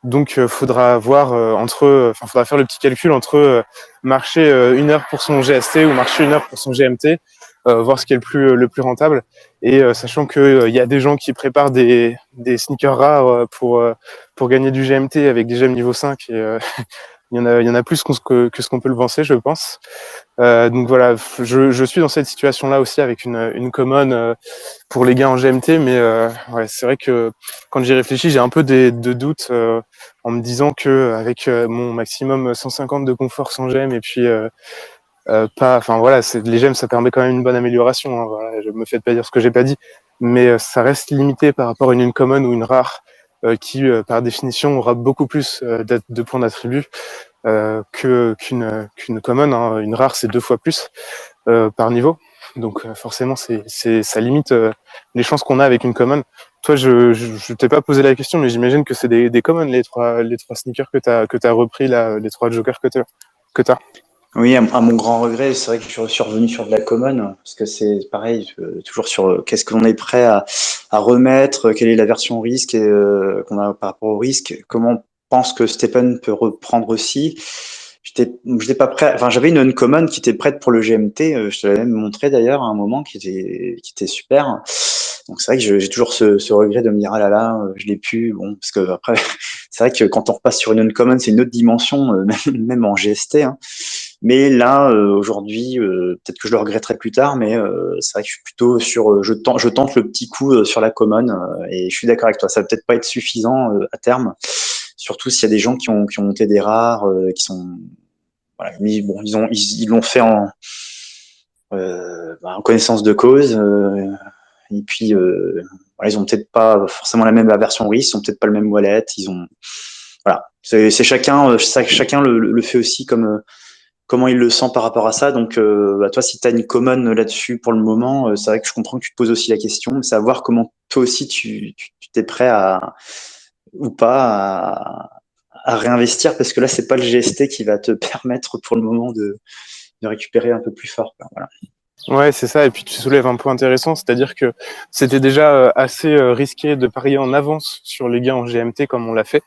Donc faudra voir faudra faire le petit calcul entre marcher 1 heure pour son GST ou marcher 1 heure pour son GMT, voir ce qui est le plus rentable. Et sachant que il y a des gens qui préparent des sneakers rares pour gagner du GMT avec des gemmes niveau 5, et il y en a plus que ce qu'on peut le penser, je pense. Donc voilà, je suis dans cette situation-là aussi avec une common pour les gains en GMT, mais ouais, c'est vrai que quand j'y réfléchis, j'ai un peu de doutes en me disant que avec mon maximum 150 de confort sans gemme, et puis enfin voilà, les gemmes, ça permet quand même une bonne amélioration. Hein, voilà, je me fais pas dire ce que j'ai pas dit, mais ça reste limité par rapport à une common ou une rare qui, par définition, aura beaucoup plus de points d'attribut qu'une common. Hein. Une rare, c'est 2 fois plus par niveau. Donc forcément, ça limite les chances qu'on a avec une common. Toi, je t'ai pas posé la question, mais j'imagine que c'est des commons, les trois sneakers que t'as repris là, les 3 jokers que t'as. Oui, à mon grand regret, c'est vrai que je suis revenu sur de la common, parce que c'est pareil, toujours sur qu'est-ce que l'on est prêt à remettre, quelle est la version risque et, qu'on a par rapport au risque, comment on pense que Stephen peut reprendre aussi. J'étais pas prêt, enfin j'avais une uncommon qui était prête pour le GMT, je te l'avais même montré d'ailleurs à un moment qui était super. Donc c'est vrai que j'ai toujours ce regret de me dire ah là là, je l'ai pu, bon parce que après c'est vrai que quand on repasse sur une uncommon, c'est une autre dimension, même en GST. Hein. Mais là, aujourd'hui, peut-être que je le regretterai plus tard, mais c'est vrai que je suis plutôt sur, je tente le petit coup sur la common, et je suis d'accord avec toi. Ça va peut-être pas être suffisant à terme, surtout s'il y a des gens qui ont monté des rares, qui sont, voilà, mais bon, ils l'ont fait en connaissance de cause, et puis voilà, ils ont peut-être pas forcément la même version RIS, ils ont peut-être pas le même wallet, ils ont, voilà. C'est chacun, chacun le fait aussi comme comment il le sent par rapport à ça. Donc, toi, si tu as une common là-dessus pour le moment, c'est vrai que je comprends que tu te poses aussi la question, mais savoir comment toi aussi tu t'es prêt à ou pas à réinvestir, parce que là, c'est pas le GST qui va te permettre pour le moment de récupérer un peu plus fort. Voilà. Ouais, c'est ça. Et puis tu soulèves un point intéressant, c'est-à-dire que c'était déjà assez risqué de parier en avance sur les gains en GMT comme on l'a fait.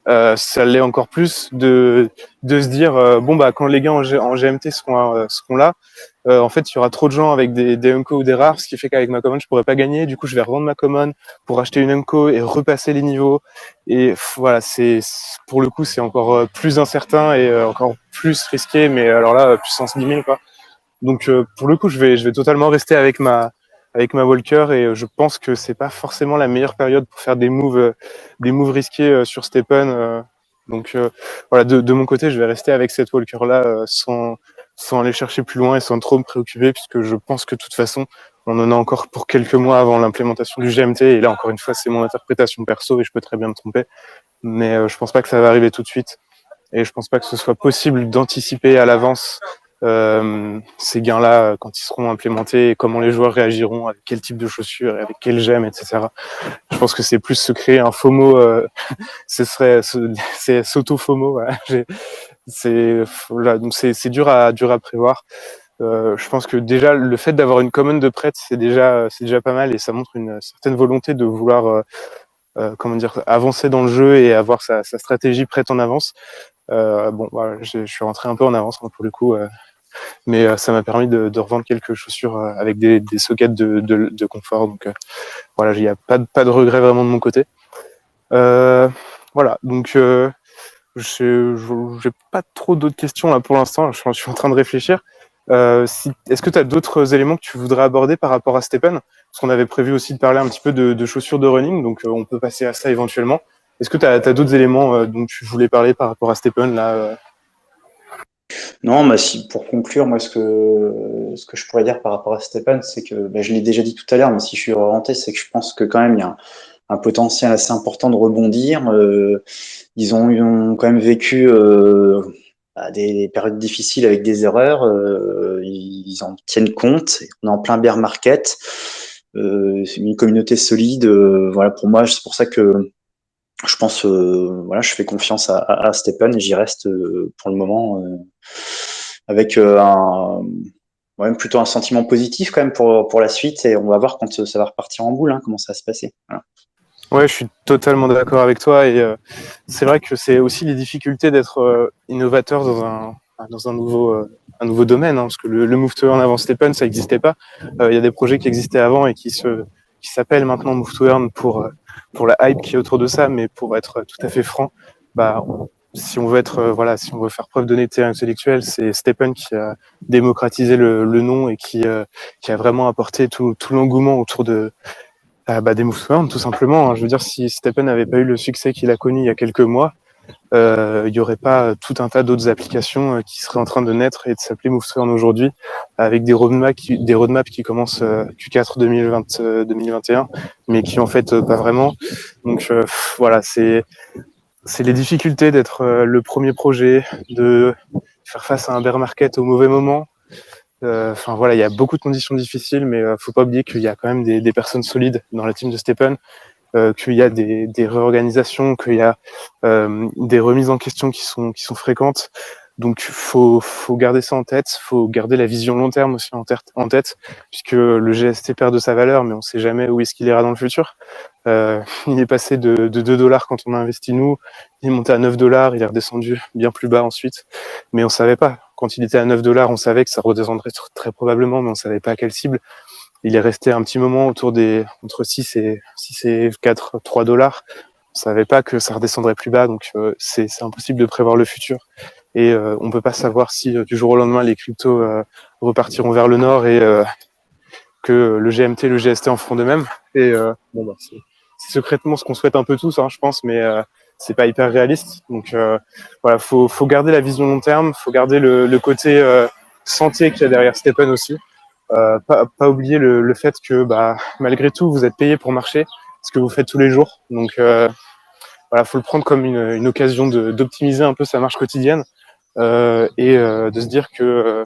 Ça l'est encore plus de se dire bon bah quand les gains en GMT seront là, en fait il y aura trop de gens avec des Unco ou des rares, ce qui fait qu'avec ma common je pourrais pas gagner. Du coup je vais revendre ma common pour acheter une Unco et repasser les niveaux. Et voilà, c'est pour le coup c'est encore plus incertain et encore plus risqué. Mais alors là puissance 10 000 quoi. Donc pour le coup, je vais totalement rester avec ma Walker et je pense que c'est pas forcément la meilleure période pour faire des moves risqués sur Stepen. Donc voilà, de mon côté, je vais rester avec cette Walker là sans aller chercher plus loin et sans trop me préoccuper puisque je pense que de toute façon, on en a encore pour quelques mois avant l'implémentation du GMT et là encore une fois, c'est mon interprétation perso et je peux très bien me tromper, mais je pense pas que ça va arriver tout de suite. Et je pense pas que ce soit possible d'anticiper à l'avance ces gains-là quand ils seront implémentés et comment les joueurs réagiront, avec quel type de chaussures, avec quel gemme, etc. Je pense que c'est plus se créer un FOMO, c'est s'auto-FOMO. Voilà. Donc c'est dur à prévoir. Je pense que déjà le fait d'avoir une common de prête, c'est déjà pas mal et ça montre une certaine volonté de vouloir comment dire avancer dans le jeu et avoir sa stratégie prête en avance. Bon, voilà, je suis rentré un peu en avance pour le coup, mais ça m'a permis de revendre quelques chaussures avec des sockets de confort. Donc voilà, il n'y a pas de regret vraiment de mon côté. Voilà, donc j'ai pas trop d'autres questions là pour l'instant. Je suis en train de réfléchir. Est-ce que tu as d'autres éléments que tu voudrais aborder par rapport à Stepen? Parce qu'on avait prévu aussi de parler un petit peu de chaussures de running, donc on peut passer à ça éventuellement. Est-ce que tu as d'autres éléments dont tu voulais parler par rapport à Stepen là Non, bah si, pour conclure, moi, ce que je pourrais dire par rapport à Stepan, c'est que bah, je l'ai déjà dit tout à l'heure, mais si je suis orienté, c'est que je pense que quand même il y a un potentiel assez important de rebondir. Ils ont quand même vécu des périodes difficiles avec des erreurs. Ils en tiennent compte. On est en plein bear market. C'est une communauté solide. Voilà, pour moi, c'est pour ça que je pense, voilà, je fais confiance à Stepan et j'y reste pour le moment avec ouais, plutôt un sentiment positif quand même pour la suite et on va voir quand ça va repartir en boule, hein, comment ça va se passer. Voilà. Ouais, je suis totalement d'accord avec toi et c'est vrai que c'est aussi les difficultés d'être innovateur dans un nouveau domaine, hein, parce que le Move to Earn avant Stepen, ça n'existait pas. Il y a des projets qui existaient avant et qui s'appellent maintenant Move to Earn pour la hype qui est autour de ça, mais pour être tout à fait franc, bah si on veut être si on veut faire preuve d'honnêteté intellectuelle, c'est Stepen qui a démocratisé le nom et qui a vraiment apporté tout l'engouement autour de des Move to Earn, tout simplement. Je veux dire, si Stepen n'avait pas eu le succès qu'il a connu il y a quelques mois, il n'y aurait pas tout un tas d'autres applications qui seraient en train de naître et de s'appeler Move to Earn aujourd'hui, avec des roadmaps qui commencent Q4 2021, mais qui en fait pas vraiment. Donc voilà, c'est les difficultés d'être le premier projet, de faire face à un bear market au mauvais moment. Enfin voilà, il y a beaucoup de conditions difficiles, mais faut pas oublier qu'il y a quand même des personnes solides dans la team de Stepen, qu'il y a des réorganisations, qu'il y a des remises en question qui sont fréquentes. Donc faut garder ça en tête, faut garder la vision long terme aussi en tête, puisque le GST perd de sa valeur, mais on sait jamais où est-ce qu'il ira dans le futur. Il est passé de 2 dollars quand on a investi nous, il est monté à 9 dollars, il est redescendu bien plus bas ensuite, mais on savait pas. Quand il était à 9 dollars, on savait que ça redescendrait très probablement, mais on savait pas à quelle cible. Il est resté un petit moment entre 6 et 4, 3 dollars. On savait pas que ça redescendrait plus bas, donc c'est impossible de prévoir le futur. Et on peut pas savoir si du jour au lendemain les cryptos repartiront vers le nord et que le GMT, le GST en feront de même. Et bon, bah, c'est secrètement ce qu'on souhaite un peu tous, hein, je pense, mais c'est pas hyper réaliste. Donc voilà, faut garder la vision long terme, faut garder le côté santé qu'il y a derrière Stepen aussi. Pas oublier le fait que bah, malgré tout, vous êtes payé pour marcher, ce que vous faites tous les jours. Donc voilà, faut le prendre comme une occasion d'optimiser un peu sa marche quotidienne de se dire que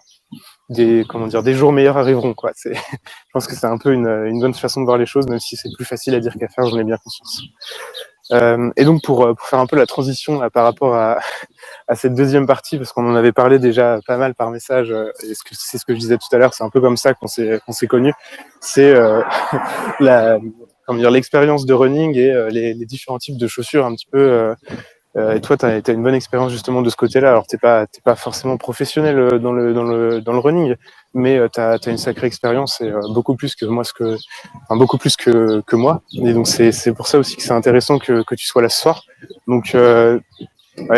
des jours meilleurs arriveront, quoi. Je pense que c'est un peu une bonne façon de voir les choses, même si c'est plus facile à dire qu'à faire, j'en ai bien conscience. Et donc pour faire un peu la transition là, par rapport à cette deuxième partie, parce qu'on en avait parlé déjà pas mal par message, et c'est ce que je disais tout à l'heure, c'est un peu comme ça qu'on s'est connus. C'est la comment dire, l'expérience de running et les différents types de chaussures un petit peu. Et toi, tu as une bonne expérience justement de ce côté-là. Alors, t'es pas forcément professionnel dans le running, mais tu as une sacrée expérience et beaucoup plus que moi, beaucoup plus que moi. Et donc, c'est pour ça aussi que c'est intéressant que tu sois là ce soir. Donc, ouais,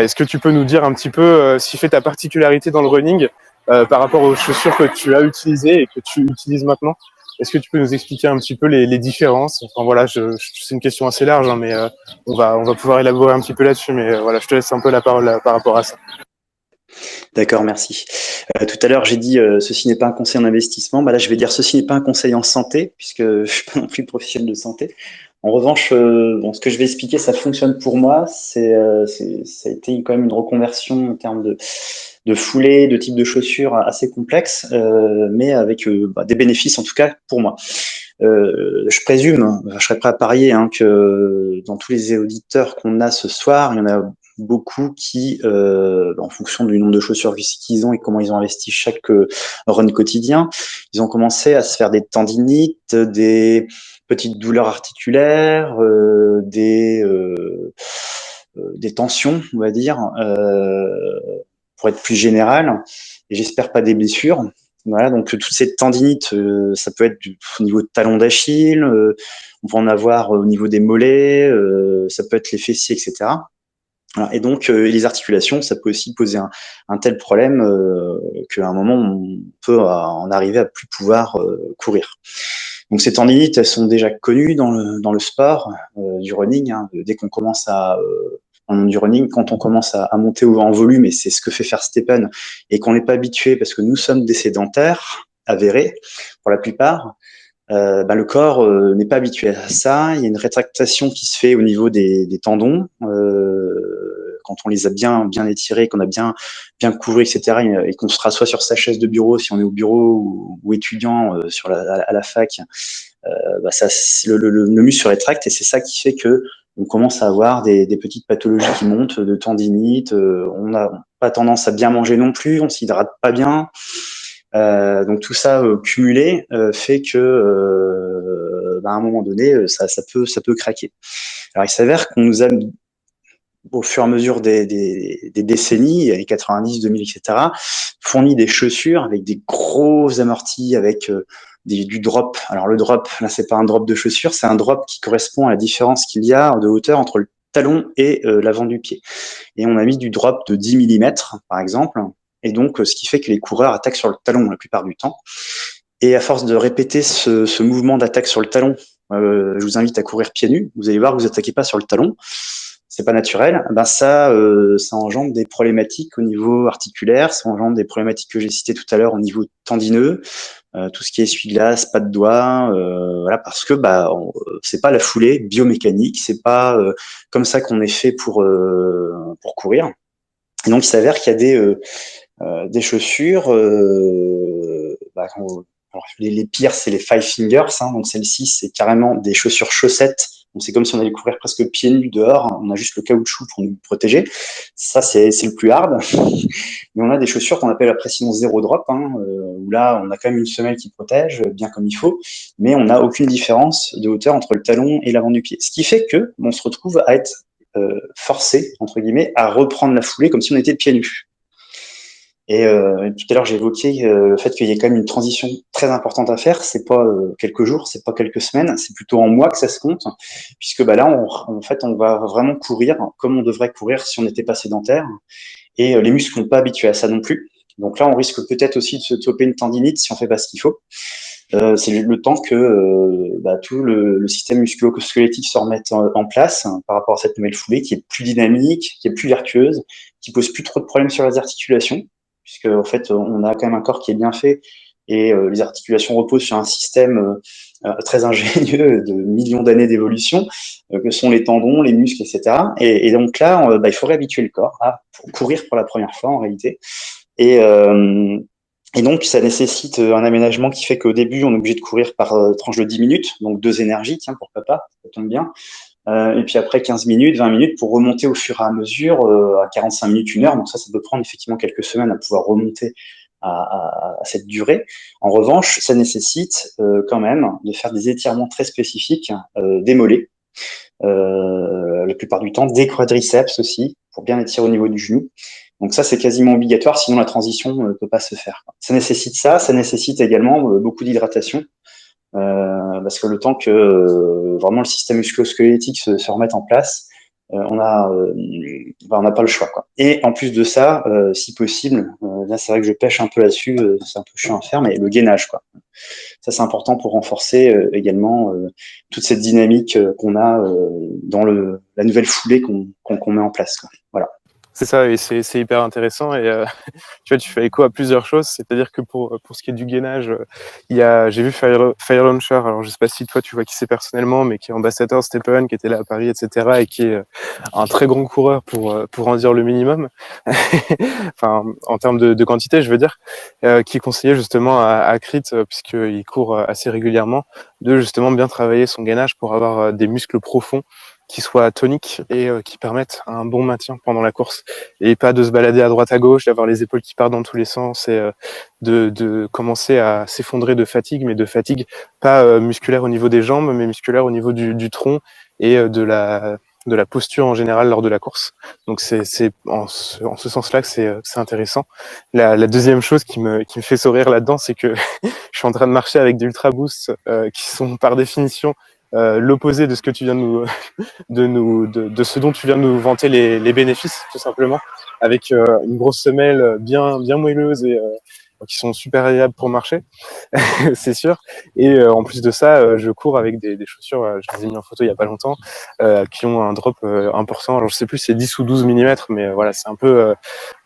est-ce que tu peux nous dire un petit peu ce qui fait ta particularité dans le running par rapport aux chaussures que tu as utilisées et que tu utilises maintenant? Est-ce que tu peux nous expliquer un petit peu les différences? Enfin voilà, c'est une question assez large, hein, mais on va pouvoir élaborer un petit peu là-dessus. Mais voilà, je te laisse un peu la parole par rapport à ça. D'accord, merci. Tout à l'heure, j'ai dit ceci n'est pas un conseil en investissement. Bah là, je vais dire ceci n'est pas un conseil en santé, puisque je suis pas non plus professionnel de santé. En revanche, bon, ce que je vais expliquer, ça fonctionne pour moi. Ça a été quand même une reconversion en termes de foulée, de type de chaussures assez complexe, mais avec des bénéfices en tout cas pour moi. Je présume, je serais prêt à parier que dans tous les auditeurs qu'on a ce soir, il y en a beaucoup qui, en fonction du nombre de chaussures qu'ils ont et comment ils ont investi chaque run quotidien, ils ont commencé à se faire des tendinites, des petites douleurs articulaires, des tensions, on va dire, pour être plus général. Et j'espère pas des blessures. Voilà, donc toutes ces tendinites, ça peut être au niveau de talon d'Achille, on peut en avoir au niveau des mollets, ça peut être les fessiers, etc. Voilà. Et donc les articulations, ça peut aussi poser un tel problème qu'à un moment on peut en arriver à plus pouvoir courir. Donc ces tendinites, elles sont déjà connues dans le sport du running. Dès qu'on commence du running, quand on commence à monter en volume, et c'est ce que fait faire Stephen, et qu'on n'est pas habitué parce que nous sommes des sédentaires avérés pour la plupart, le corps n'est pas habitué à ça. Il y a une rétractation qui se fait au niveau des tendons quand on les a bien étirés, qu'on a bien couru, etc. Et qu'on se rassoit sur sa chaise de bureau, si on est au bureau ou étudiant à la fac, le muscle se rétracte et c'est ça qui fait que on commence à avoir des petites pathologies qui montent, de tendinite. On n'a pas tendance à bien manger non plus, on s'hydrate pas bien. Donc tout ça cumulé fait que à un moment donné, ça peut craquer. Alors il s'avère qu'on nous a au fur et à mesure des décennies, les 90, 2000, etc., fourni des chaussures avec des gros amortis, avec du drop. Alors le drop, là, c'est pas un drop de chaussure, c'est un drop qui correspond à la différence qu'il y a de hauteur entre le talon et l'avant du pied. Et on a mis du drop de 10 mm, par exemple, et donc ce qui fait que les coureurs attaquent sur le talon la plupart du temps. Et à force de répéter ce mouvement d'attaque sur le talon, je vous invite à courir pieds nus. Vous allez voir que vous attaquez pas sur le talon. C'est pas naturel. Ça engendre des problématiques au niveau articulaire. Ça engendre des problématiques que j'ai citées tout à l'heure au niveau tendineux. Tout ce qui est essuie-glace, pas de doigts, voilà, parce que c'est pas la foulée biomécanique. C'est pas comme ça qu'on est fait pour courir. Et donc il s'avère qu'il y a des chaussures. Alors, les pires, c'est les Five Fingers. Donc celle-ci, c'est carrément des chaussures chaussettes. Donc c'est comme si on allait courir presque pieds nus dehors. On a juste le caoutchouc pour nous protéger. Ça, c'est le plus hard. Mais on a des chaussures qu'on appelle la pression zéro drop, où là, on a quand même une semelle qui protège bien comme il faut, mais on n'a aucune différence de hauteur entre le talon et l'avant du pied. Ce qui fait que on se retrouve à être forcé, entre guillemets, à reprendre la foulée comme si on était pieds nus. Et tout à l'heure, j'ai évoqué le fait qu'il y ait quand même une transition très importante à faire. C'est pas quelques jours, c'est pas quelques semaines, c'est plutôt en mois que ça se compte, puisque là, en fait, on va vraiment courir comme on devrait courir si on n'était pas sédentaire. Et les muscles sont pas habitués à ça non plus. Donc là, on risque peut-être aussi de se toper une tendinite si on fait pas ce qu'il faut. C'est le temps que tout le système musculo-squelettique se remette en place par rapport à cette nouvelle foulée qui est plus dynamique, qui est plus vertueuse, qui pose plus trop de problèmes sur les articulations, puisque en fait on a quand même un corps qui est bien fait et les articulations reposent sur un système très ingénieux de millions d'années d'évolution, que sont les tendons, les muscles, etc. Et donc là, il faut réhabituer le corps à courir pour la première fois en réalité. Et, euh, et donc, ça nécessite un aménagement qui fait qu'au début, on est obligé de courir par tranche de 10 minutes, donc 2 énergies, tiens, pourquoi pas, ça tombe bien. Et puis après 15 minutes, 20 minutes pour remonter au fur et à mesure à 45 minutes, 1 heure. Donc ça peut prendre effectivement quelques semaines à pouvoir remonter à cette durée. En revanche, ça nécessite quand même de faire des étirements très spécifiques des mollets, la plupart du temps, des quadriceps aussi, pour bien étirer au niveau du genou. Donc ça, c'est quasiment obligatoire, sinon la transition ne peut pas se faire. Ça nécessite également beaucoup d'hydratation. Parce que le temps que vraiment le système musculo-squelettique se remette en place, on n'a pas le choix, quoi. Et en plus de ça, si possible, là c'est vrai que je pêche un peu là-dessus, c'est un peu chiant à faire, mais le gainage, quoi. Ça c'est important pour renforcer également toute cette dynamique qu'on a dans la nouvelle foulée qu'on met en place, quoi. Voilà. C'est ça, et c'est hyper intéressant. Et tu vois, tu fais écho à plusieurs choses. C'est-à-dire que pour ce qui est du gainage, j'ai vu Fire Launcher. Alors, je sais pas si toi tu vois qui c'est personnellement, mais qui est ambassadeur Stephen, qui était là à Paris, etc., et qui est un très grand coureur pour en dire le minimum. Enfin, en termes de quantité, je veux dire, qui conseillait justement à Crit, puisqu'il court assez régulièrement, de justement bien travailler son gainage pour avoir des muscles profonds qui soient toniques et qui permettent un bon maintien pendant la course, et pas de se balader à droite à gauche, d'avoir les épaules qui partent dans tous les sens, et de commencer à s'effondrer de fatigue, mais de fatigue pas musculaire au niveau des jambes, mais musculaire au niveau du tronc et de la posture en général lors de la course. Donc c'est en ce sens-là que c'est intéressant. La deuxième chose qui me fait sourire là-dedans, c'est que je suis en train de marcher avec des Ultra Boosts qui sont par définition l'opposé de ce que tu viens de ce dont tu viens de nous vanter les bénéfices, tout simplement, avec une grosse semelle bien moelleuse et qui sont super agréables pour marcher, c'est sûr. Et en plus de ça, je cours avec des chaussures, je les ai mis en photo il y a pas longtemps, qui ont un drop important. Alors je sais plus si c'est 10 ou 12 millimètres, mais voilà, c'est un peu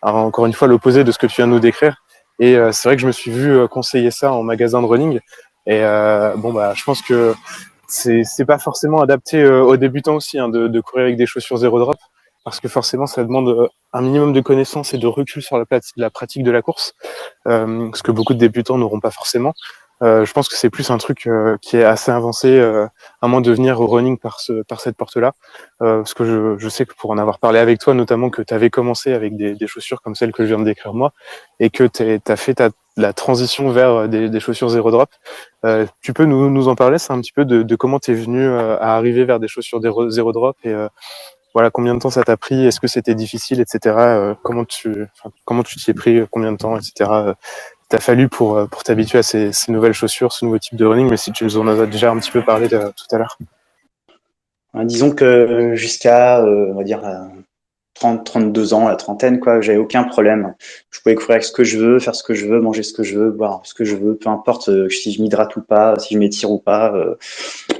encore une fois l'opposé de ce que tu viens de nous décrire. Et c'est vrai que je me suis vu conseiller ça en magasin de running. Et je pense que c'est pas forcément adapté aux débutants aussi, hein, de courir avec des chaussures zéro drop, parce que forcément ça demande un minimum de connaissances et de recul sur la pratique de la course, ce que beaucoup de débutants n'auront pas forcément. Je pense que c'est plus un truc qui est assez avancé, à moins de venir au running par cette porte-là, parce que je sais que pour en avoir parlé avec toi, notamment que tu avais commencé avec des chaussures comme celles que je viens de décrire moi, et que tu as fait la transition vers des chaussures zéro drop. Tu peux nous en parler, c'est un petit peu de comment tu es venu à arriver vers des chaussures zéro drop, et voilà, combien de temps ça t'a pris, est-ce que c'était difficile, etc. Comment tu t'y es pris, combien de temps, etc. T'as fallu pour t'habituer à ces nouvelles chaussures, ce nouveau type de running, mais si tu nous en as déjà un petit peu parlé tout à l'heure. Disons que jusqu'à, on va dire, 30, 32 ans, la trentaine, quoi, j'avais aucun problème. Je pouvais courir avec ce que je veux, faire ce que je veux, manger ce que je veux, boire ce que je veux, peu importe si je m'hydrate ou pas, si je m'étire ou pas.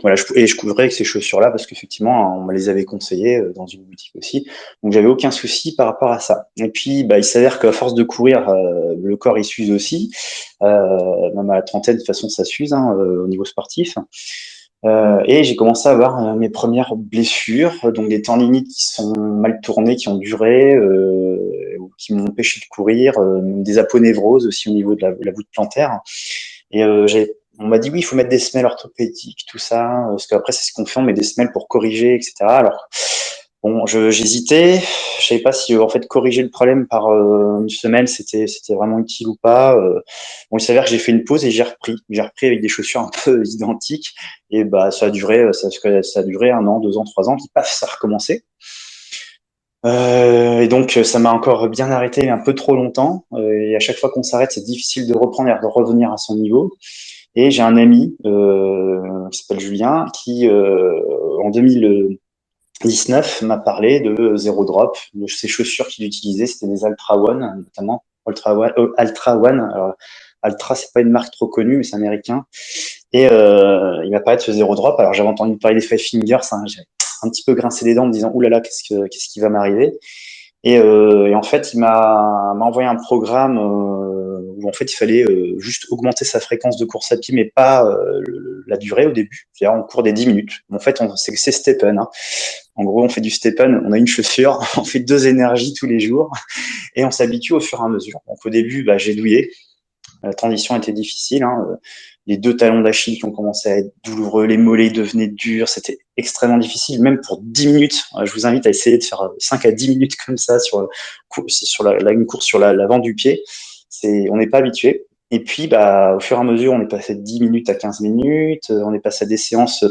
Voilà, et je courais avec ces chaussures-là parce qu'effectivement, on me les avait conseillées dans une boutique aussi. Donc, j'avais aucun souci par rapport à ça. Et puis, il s'avère qu'à force de courir, le corps, il s'use aussi. Même à la trentaine, de toute façon, ça s'use hein, au niveau sportif. Et j'ai commencé à avoir mes premières blessures, donc des tendinites qui sont mal tournées, qui ont duré, qui m'ont empêché de courir, des aponevroses aussi au niveau de la voûte plantaire. Et on m'a dit oui, il faut mettre des semelles orthopédiques, tout ça, parce qu'après c'est ce qu'on fait, on met des semelles pour corriger, etc. Alors bon, j'hésitais, je savais pas si en fait corriger le problème par une semelle c'était vraiment utile ou pas. Bon, il s'avère que j'ai fait une pause et j'ai repris avec des chaussures un peu identiques et ça a duré 1 an, 2 ans, 3 ans, puis paf ça a recommencé. Et donc ça m'a encore bien arrêté un peu trop longtemps et à chaque fois qu'on s'arrête c'est difficile de reprendre et de revenir à son niveau. Et j'ai un ami qui s'appelle Julien qui en 2019 m'a parlé de Zero Drop, de ses chaussures qu'il utilisait, c'était des Ultra One, notamment Ultra One. Ultra One. Alors, Ultra, c'est pas une marque trop connue, mais c'est américain. Et il m'a parlé de ce Zero Drop. Alors j'avais entendu parler des Five Fingers, hein, j'ai un petit peu grincé les dents en me disant oulala, qu'est-ce qui va m'arriver. Et en fait, il m'a envoyé un programme où en fait il fallait juste augmenter sa fréquence de course à pied, mais pas la durée au début. C'est-à-dire on court des 10 minutes. En fait, c'est Stepen. Hein. En gros, on fait du Stepen, on a une chaussure, on fait 2 énergies tous les jours et on s'habitue au fur et à mesure. Donc au début, j'ai douillé. La transition était difficile. Hein. Les 2 talons d'Achille qui ont commencé à être douloureux, les mollets devenaient durs, c'était extrêmement difficile, même pour 10 minutes. Je vous invite à essayer de faire 5 à 10 minutes comme ça sur une course sur l'avant du pied. On n'est pas habitué. Et puis, au fur et à mesure, on est passé de 10 minutes à 15 minutes, on est passé à des séances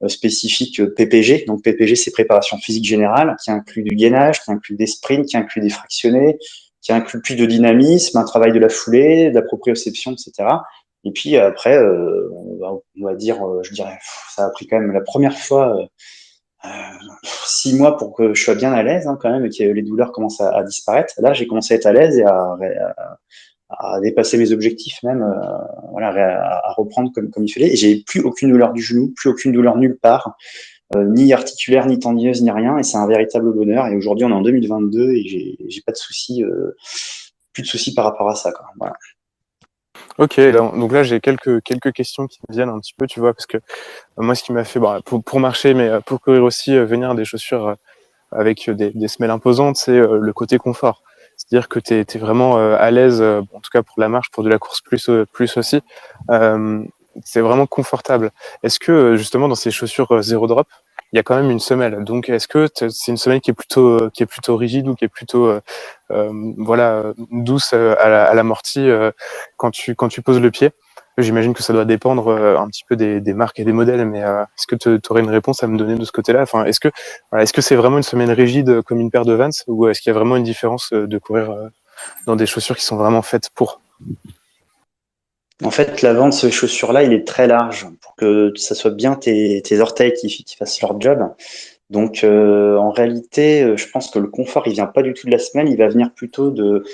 spécifiques PPG. Donc PPG, c'est préparation physique générale, qui inclut du gainage, qui inclut des sprints, qui inclut des fractionnés, qui inclut plus de dynamisme, un travail de la foulée, de la proprioception, etc. Et puis après, on va dire, je dirais, ça a pris quand même la première fois 6 mois pour que je sois bien à l'aise, hein, quand même, et que les douleurs commencent à disparaître. Là, j'ai commencé à être à l'aise et à dépasser mes objectifs même, voilà, à reprendre comme il fallait. Et j'ai plus aucune douleur du genou, plus aucune douleur nulle part, ni articulaire, ni tendineuse, ni rien. Et c'est un véritable bonheur. Et aujourd'hui, on est en 2022 et j'ai pas de soucis, plus de soucis par rapport à ça, quoi. Voilà. Ok, donc là j'ai quelques questions qui me viennent un petit peu, tu vois, parce que moi ce qui m'a fait, pour marcher, mais pour courir aussi, venir des chaussures avec des semelles imposantes, c'est le côté confort. C'est-à-dire que t'es vraiment à l'aise, en tout cas pour la marche, pour de la course plus aussi. Euh, c'est vraiment confortable. Est-ce que justement dans ces chaussures zéro drop, il y a quand même une semelle. Donc est-ce que c'est une semelle qui est plutôt rigide ou qui est plutôt voilà douce à l'amorti quand tu poses le pied? J'imagine que ça doit dépendre un petit peu des marques et des modèles, mais est-ce que tu aurais une réponse à me donner de ce côté-là? Enfin, est-ce que c'est vraiment une semelle rigide comme une paire de Vans ou est-ce qu'il y a vraiment une différence de courir dans des chaussures qui sont vraiment faites pour? En fait, l'avant de ce chaussure-là, il est très large pour que ça soit bien tes orteils qui fassent leur job. Donc, en réalité, je pense que le confort, il vient pas du tout de la semelle, il va venir plutôt de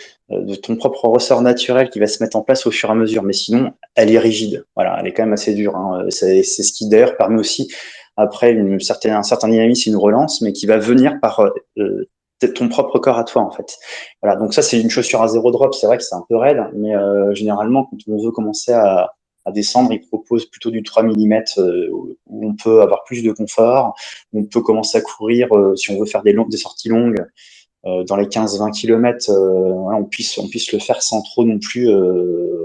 ton propre ressort naturel qui va se mettre en place au fur et à mesure. Mais sinon, elle est rigide. Voilà, elle est quand même assez dure. Hein. C'est ce qui d'ailleurs permet aussi après un certain dynamisme, une relance, mais qui va venir par ton propre corps à toi en fait. Voilà, donc ça c'est une chaussure à zéro drop. C'est vrai que c'est un peu raide, mais généralement quand on veut commencer à descendre, il propose plutôt du 3 mm où on peut avoir plus de confort. On peut commencer à courir si on veut faire des sorties longues dans les 15-20 km. Voilà, on puisse le faire sans trop non plus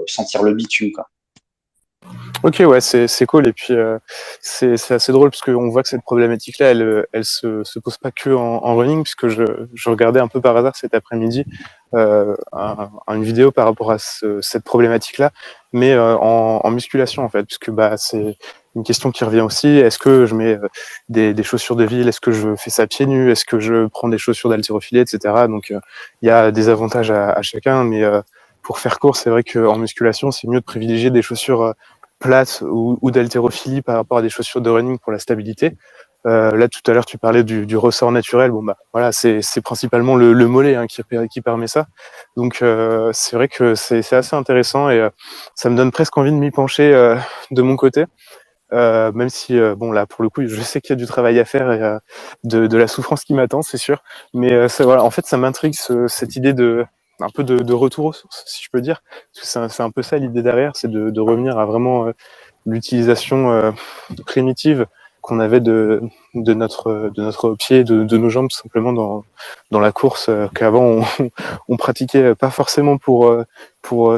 sentir le bitume, quoi. Ok, ouais, c'est cool. Et puis c'est assez drôle parce qu'on voit que cette problématique-là, elle se pose pas que en running, puisque je regardais un peu par hasard cet après-midi une vidéo par rapport à cette problématique-là, mais en musculation en fait, puisque c'est une question qui revient aussi. Est-ce que je mets des chaussures de ville? Est-ce que je fais ça pieds nus? Est-ce que je prends des chaussures d'haltérophilie, etc. Donc il y a des avantages à chacun, mais pour faire court, c'est vrai qu'en musculation, c'est mieux de privilégier des chaussures plates ou d'haltérophilie par rapport à des chaussures de running pour la stabilité. Là, tout à l'heure, tu parlais du ressort naturel. Bon, voilà, c'est principalement le mollet qui permet ça. Donc, c'est vrai que c'est assez intéressant et ça me donne presque envie de m'y pencher de mon côté. Même si, bon, là, pour le coup, je sais qu'il y a du travail à faire et de la souffrance qui m'attend, c'est sûr. Mais voilà, en fait, ça m'intrigue cette idée un peu de retour aux sources, si je peux dire. Parce que c'est un peu ça l'idée derrière, c'est de revenir à vraiment l'utilisation primitive qu'on avait de notre pied, de nos jambes, tout simplement dans la course, qu'avant on pratiquait pas forcément pour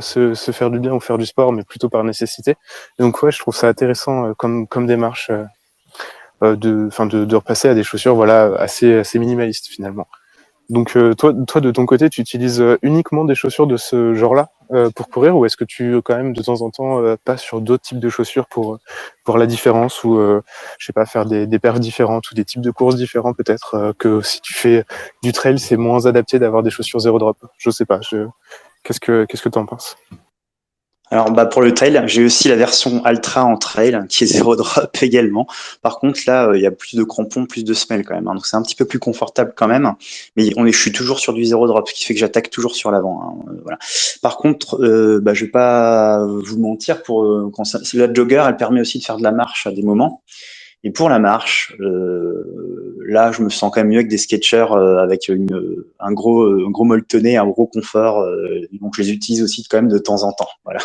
se faire du bien ou faire du sport, mais plutôt par nécessité. Et donc ouais, je trouve ça intéressant comme démarche de repasser à des chaussures voilà assez minimalistes finalement. Donc toi de ton côté, tu utilises uniquement des chaussures de ce genre-là pour courir ou est-ce que tu quand même de temps en temps passes sur d'autres types de chaussures pour la différence ou je sais pas faire des paires différentes ou des types de courses différents peut-être que si tu fais du trail, c'est moins adapté d'avoir des chaussures zéro drop. Je sais pas. Qu'est-ce que t'en penses? Alors pour le trail, j'ai aussi la version Ultra en trail qui est zéro drop également. Par contre là, il y a plus de crampons, plus de semelles quand même. Hein, donc c'est un petit peu plus confortable quand même. Mais je suis toujours sur du zéro drop, ce qui fait que j'attaque toujours sur l'avant. Hein, voilà. Par contre, je vais pas vous mentir la jogger, elle permet aussi de faire de la marche à des moments. Et pour la marche, là, je me sens quand même mieux avec des Skechers avec un gros molletonné, un gros confort. Donc, je les utilise aussi quand même de temps en temps. Voilà.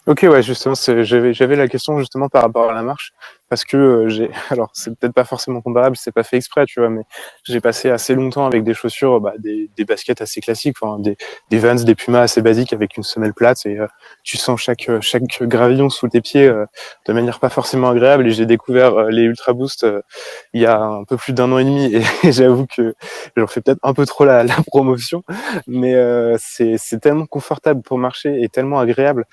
Ok, ouais, justement, j'avais la question justement par rapport à la marche, parce que alors c'est peut-être pas forcément comparable, c'est pas fait exprès, tu vois, mais j'ai passé assez longtemps avec des chaussures, des baskets assez classiques, enfin, des Vans, des Pumas assez basiques avec une semelle plate, et tu sens chaque gravillon sous tes pieds de manière pas forcément agréable. Et j'ai découvert les Ultra Boost il y a un peu plus d'1 an et demi, et j'avoue que j'en fais peut-être un peu trop la promotion, mais c'est tellement confortable pour marcher et tellement agréable.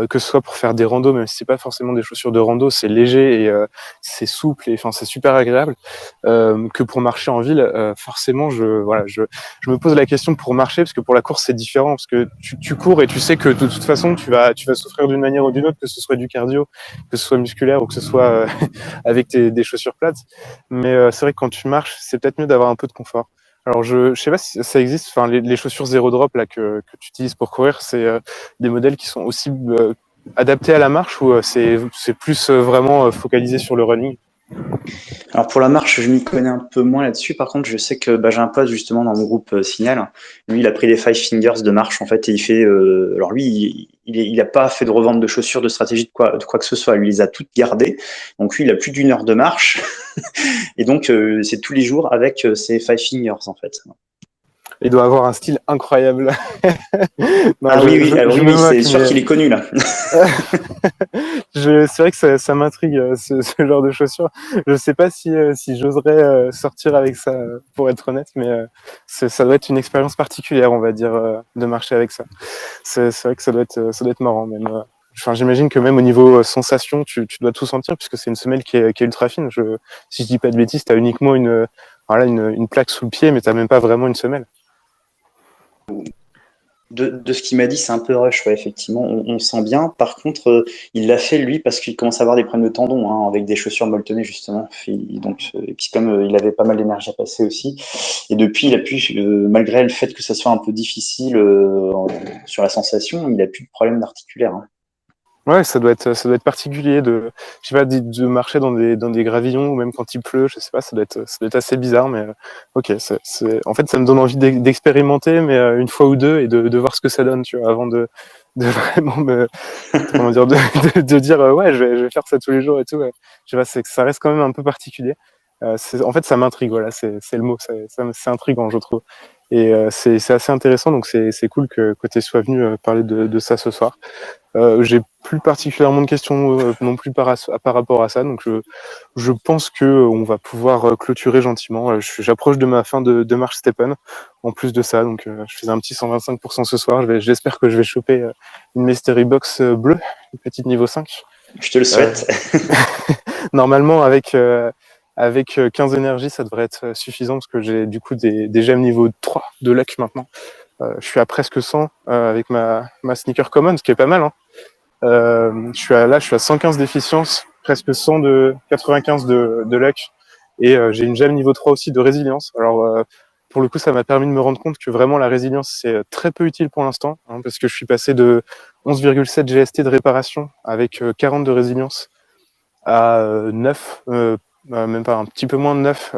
Que ce soit pour faire des randos, même si c'est pas forcément des chaussures de rando, c'est léger et c'est souple et enfin c'est super agréable. Que pour marcher en ville, forcément, je me pose la question pour marcher, parce que pour la course c'est différent, parce que tu cours et tu sais que de toute façon tu vas souffrir d'une manière ou d'une autre, que ce soit du cardio, que ce soit musculaire ou que ce soit avec des chaussures plates. Mais c'est vrai que quand tu marches, c'est peut-être mieux d'avoir un peu de confort. Alors je sais pas si ça existe, enfin les chaussures zéro drop là que tu utilises pour courir, c'est des modèles qui sont aussi adaptés à la marche, ou c'est plus vraiment focalisé sur le running? Alors pour la marche, je m'y connais un peu moins là-dessus. Par contre, je sais que j'ai un pote justement dans mon groupe Signal. Lui, il a pris les Five Fingers de marche en fait et il fait. Alors lui, il a pas fait de revente de chaussures, de stratégie de quoi que ce soit. Lui, il les a toutes gardées. Donc lui, il a plus d'1 heure de marche et donc c'est tous les jours avec ses Five Fingers en fait. Il doit avoir un style incroyable. Non, Ah oui, oui, alors je oui, me oui, c'est moque, sûr mais qu'il est connu là. c'est vrai que ça m'intrigue ce genre de chaussures. Je sais pas si j'oserais sortir avec ça, pour être honnête, mais ça doit être une expérience particulière, on va dire, de marcher avec ça. C'est vrai que ça doit être marrant même. Enfin, j'imagine que même au niveau sensation, tu dois tout sentir, puisque c'est une semelle qui est ultra fine. Si je dis pas de bêtises, t'as uniquement voilà, une plaque sous le pied, mais t'as même pas vraiment une semelle. De ce qu'il m'a dit, c'est un peu rush, ouais, effectivement, on sent bien. Par contre, il l'a fait lui parce qu'il commence à avoir des problèmes de tendons, hein, avec des chaussures molletonnées justement. Donc, et puis comme il avait pas mal d'énergie à passer aussi, et depuis, il a pu, malgré le fait que ça soit un peu difficile sur la sensation, il a plus de problème d'articulaire. Hein. Ouais, ça doit être particulier je sais pas, de marcher dans des gravillons, ou même quand il pleut, je sais pas, ça doit être assez bizarre, mais ok, en fait, ça me donne envie d'expérimenter, mais une fois ou deux, et de voir ce que ça donne, tu vois, avant de vraiment comment dire, de dire, ouais, je vais faire ça tous les jours et tout. Ouais. Je sais pas, c'est que ça reste quand même un peu particulier. En fait, ça m'intrigue, voilà, c'est le mot, c'est intriguant, je trouve. Et c'est assez intéressant, donc c'est cool que tu sois venu parler de ça ce soir. J'ai plus particulièrement de questions non plus par rapport à ça, donc je pense que on va pouvoir clôturer gentiment. J'approche de ma fin de marche Steppen. En plus de ça, donc je faisais un petit 125% ce soir. J'espère que je vais choper une Mystery Box bleue, une petite niveau 5. Je te le Euh, souhaite. Normalement, avec 15 énergies, ça devrait être suffisant, parce que j'ai du coup des gemmes niveau 3 de luck maintenant. Je suis à presque 100 avec ma sneaker common, ce qui est pas mal, hein. Je suis à 115 d'efficience, presque 100 de 95 de luck, et j'ai une gemme niveau 3 aussi de résilience. Alors pour le coup, ça m'a permis de me rendre compte que vraiment la résilience c'est très peu utile pour l'instant, hein, parce que je suis passé de 11,7 GST de réparation avec 40 de résilience à 9, même pas, un petit peu moins de 9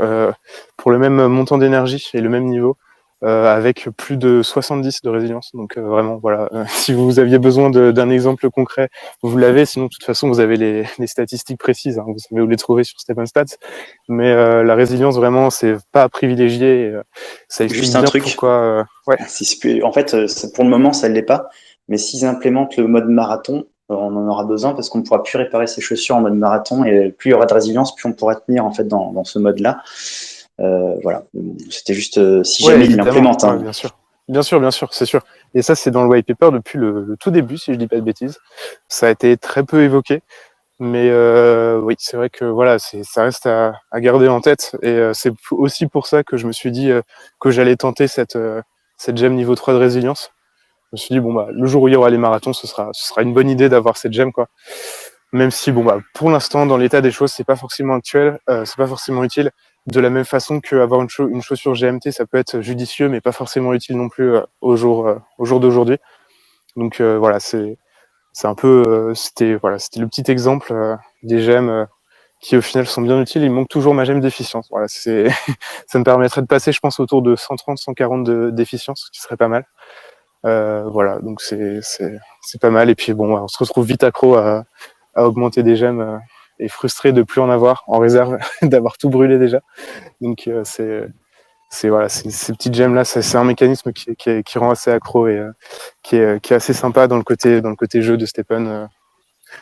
pour le même montant d'énergie et le même niveau. Avec plus de 70 de résilience. Donc vraiment, voilà, si vous aviez besoin d'un exemple concret, vous l'avez. Sinon, de toute façon, vous avez les statistiques précises. Hein, vous savez où les trouver sur Step Stats. Mais la résilience, vraiment, c'est pas à privilégier. Ça explique Juste un bien truc, pourquoi. Ouais. en fait, pour le moment, ça ne l'est pas. Mais s'ils implémentent le mode marathon, on en aura besoin parce qu'on ne pourra plus réparer ses chaussures en mode marathon et plus il y aura de résilience, plus on pourra tenir en fait dans ce mode-là. Voilà. C'était juste si Ouais, jamais ils évidemment. l'implémentent. Ouais, Hein. bien sûr. Bien sûr, c'est sûr. Et ça, c'est dans le white paper depuis le tout début, si je dis pas de bêtises. Ça a été très peu évoqué. Mais oui, c'est vrai que voilà, ça reste à garder en tête. Et c'est aussi pour ça que je me suis dit que j'allais tenter cette gemme niveau 3 de résilience. Je me suis dit, bon, bah, le jour où il y aura les marathons, ce sera une bonne idée d'avoir cette gemme, quoi. Même si, bon, bah, pour l'instant, dans l'état des choses, c'est pas forcément actuel, c'est pas forcément utile. De la même façon qu'avoir une chaussure GMT, ça peut être judicieux, mais pas forcément utile non plus au jour d'aujourd'hui. Donc voilà, c'est un peu, c'était voilà, c'était le petit exemple des gemmes qui au final sont bien utiles. Il me manque toujours ma gemme d'efficience. Voilà, ça me permettrait de passer, je pense, autour de 130, 140 d'efficience, ce qui serait pas mal. Voilà, donc c'est pas mal. Et puis bon, on se retrouve vite accro à augmenter des gemmes et frustré de plus en avoir en réserve, d'avoir tout brûlé déjà. Donc voilà, ces petites gemmes là, c'est un mécanisme qui rend assez accro et qui est assez sympa dans le côté jeu de Stephen.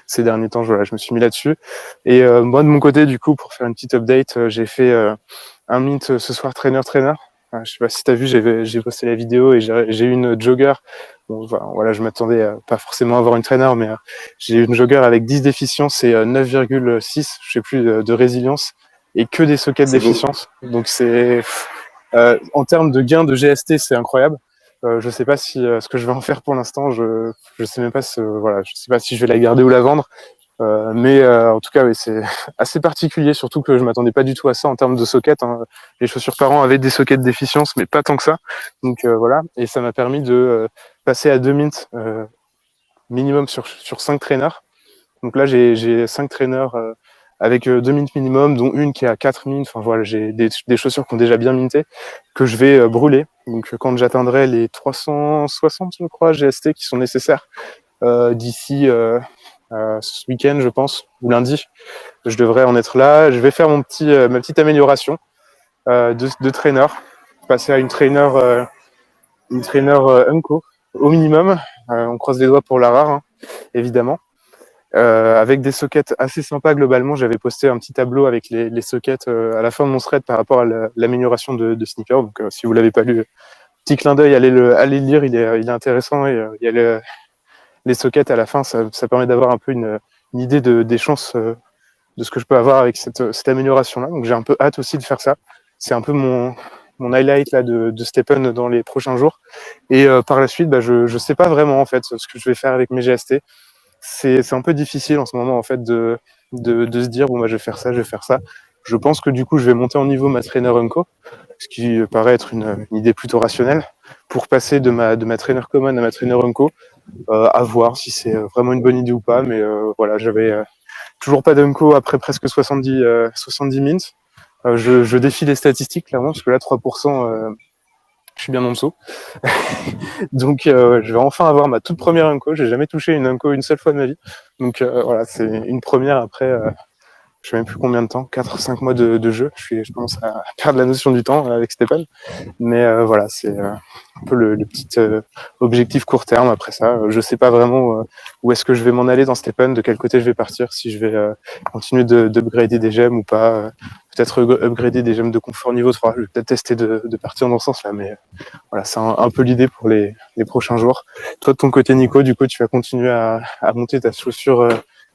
Ces derniers temps, voilà, je me suis mis là-dessus. Et moi de mon côté, du coup, pour faire une petite update, j'ai fait un mint ce soir trainer. Je sais pas si t'as vu, j'ai posté la vidéo et j'ai eu une jogger. Bon, voilà, je m'attendais pas forcément à avoir une trainer, mais j'ai eu une jogger avec 10 d'efficience et 9,6, je sais plus, de résilience et que des sockets d'efficience. Donc c'est en termes de gain de GST, c'est incroyable. Je sais pas si ce que je vais en faire pour l'instant. Je sais même pas voilà, je sais pas si je vais la garder ou la vendre. Mais en tout cas, oui, c'est assez particulier, surtout que je m'attendais pas du tout à ça en termes de sockets. Hein. Les chaussures parents avaient des sockets d'efficience, mais pas tant que ça. Donc voilà, et ça m'a permis de passer à 2 mints minimum sur 5 traîneurs. Donc là, j'ai 5 traîneurs avec 2 mints minimum, dont une qui est à 4 mints. Enfin voilà, j'ai des chaussures qui ont déjà bien minté, que je vais brûler. Donc quand j'atteindrai les 360, je crois, GST qui sont nécessaires d'ici ce week-end, je pense, ou lundi, je devrais en être là. Je vais faire ma petite amélioration de trainer, passer à une trainer Unco au minimum. On croise les doigts pour la rare, hein, évidemment. Avec des sockets assez sympas globalement. J'avais posté un petit tableau avec les sockets à la fin de mon thread par rapport à l'amélioration de Sneaker. Donc si vous l'avez pas lu, petit clin d'œil, allez le lire, il est intéressant et il y a les sockets à la fin, ça permet d'avoir un peu une idée des chances de ce que je peux avoir avec cette amélioration-là. Donc j'ai un peu hâte aussi de faire ça. C'est un peu mon highlight là de Stephen dans les prochains jours. Et par la suite, je sais pas vraiment en fait ce que je vais faire avec mes GST. C'est un peu difficile en ce moment en fait de se dire bon je vais faire ça, je vais faire ça. Je pense que du coup je vais monter en niveau ma trainer Unco, ce qui paraît être une idée plutôt rationnelle, pour passer de ma trainer common à ma trainer Unco, à voir si c'est vraiment une bonne idée ou pas. Mais voilà, j'avais toujours pas d'Unco après presque 70 mints. Je défie les statistiques clairement parce que là 3%, je suis bien en dessous. Donc je vais enfin avoir ma toute première Unco. J'ai jamais touché une Unco une seule fois de ma vie. Donc voilà, c'est une première après je sais même plus combien de temps, 4-5 mois de jeu. Je commence à perdre la notion du temps avec Stéphane. Mais voilà, c'est un peu le petit objectif court terme. Après ça, je sais pas vraiment où est-ce que je vais m'en aller dans Stephen, de quel côté je vais partir, si je vais continuer d'upgrader des gemmes ou pas. Peut-être upgrader des gemmes de confort niveau 3. Je vais peut-être tester de partir dans ce sens-là. Mais voilà, c'est un peu l'idée pour les prochains jours. Toi, de ton côté, Nico, du coup, tu vas continuer à monter ta chaussure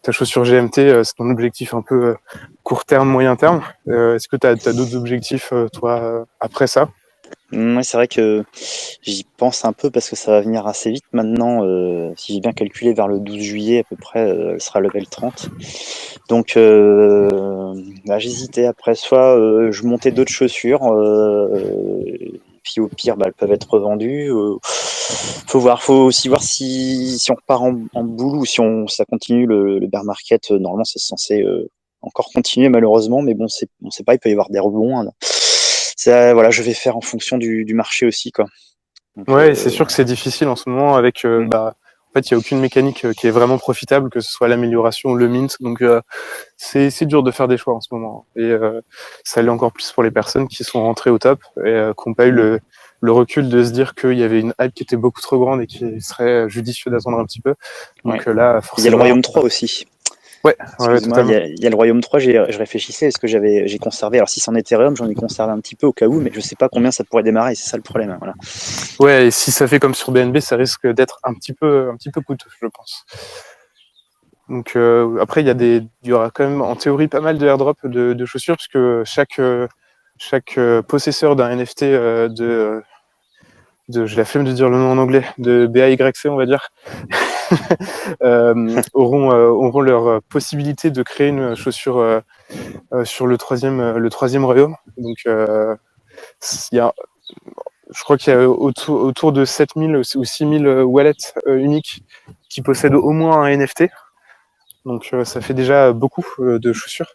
GMT. C'est ton objectif un peu court terme, moyen terme. Est-ce que tu as d'autres objectifs, toi, après ça? Ouais, c'est vrai que j'y pense un peu parce que ça va venir assez vite maintenant. Si j'ai bien calculé, vers le 12 juillet à peu près, elle sera level 30. Donc j'hésitais après, soit je montais d'autres chaussures, puis au pire, elles peuvent être revendues. Faut aussi voir si on repart en boule ou si ça continue le bear market. Normalement, c'est censé encore continuer malheureusement, mais bon, on sait pas, il peut y avoir des rebonds. Hein. Voilà, je vais faire en fonction du marché aussi, quoi. Donc, Ouais, c'est sûr que c'est difficile en ce moment avec en fait, il y a aucune mécanique qui est vraiment profitable, que ce soit l'amélioration ou le mint. Donc c'est dur de faire des choix en ce moment. Et ça l'est encore plus pour les personnes qui sont rentrées au top et qui n'ont pas eu le recul de se dire qu'il y avait une hype qui était beaucoup trop grande et qu'il serait judicieux d'attendre un petit peu. Donc là, forcément. Il y a le Royaume 3 aussi. Ouais, excuse-moi, il y a le Royaume 3, je réfléchissais, est-ce que j'ai conservé, alors si c'est en Ethereum, j'en ai conservé un petit peu au cas où, mais je sais pas combien ça pourrait démarrer, c'est ça le problème. Voilà. Ouais, et si ça fait comme sur BNB, ça risque d'être un petit peu coûteux, je pense. Donc après, il y aura quand même en théorie pas mal de airdrop de chaussures, puisque chaque possesseur d'un NFT j'ai la flemme de dire le nom en anglais, de BAYC, on va dire, auront leur possibilité de créer une chaussure sur le troisième royaume. Donc il y a, je crois qu'il y a autour de 7000 ou 6000 wallets uniques qui possèdent au moins un NFT. Donc ça fait déjà beaucoup de chaussures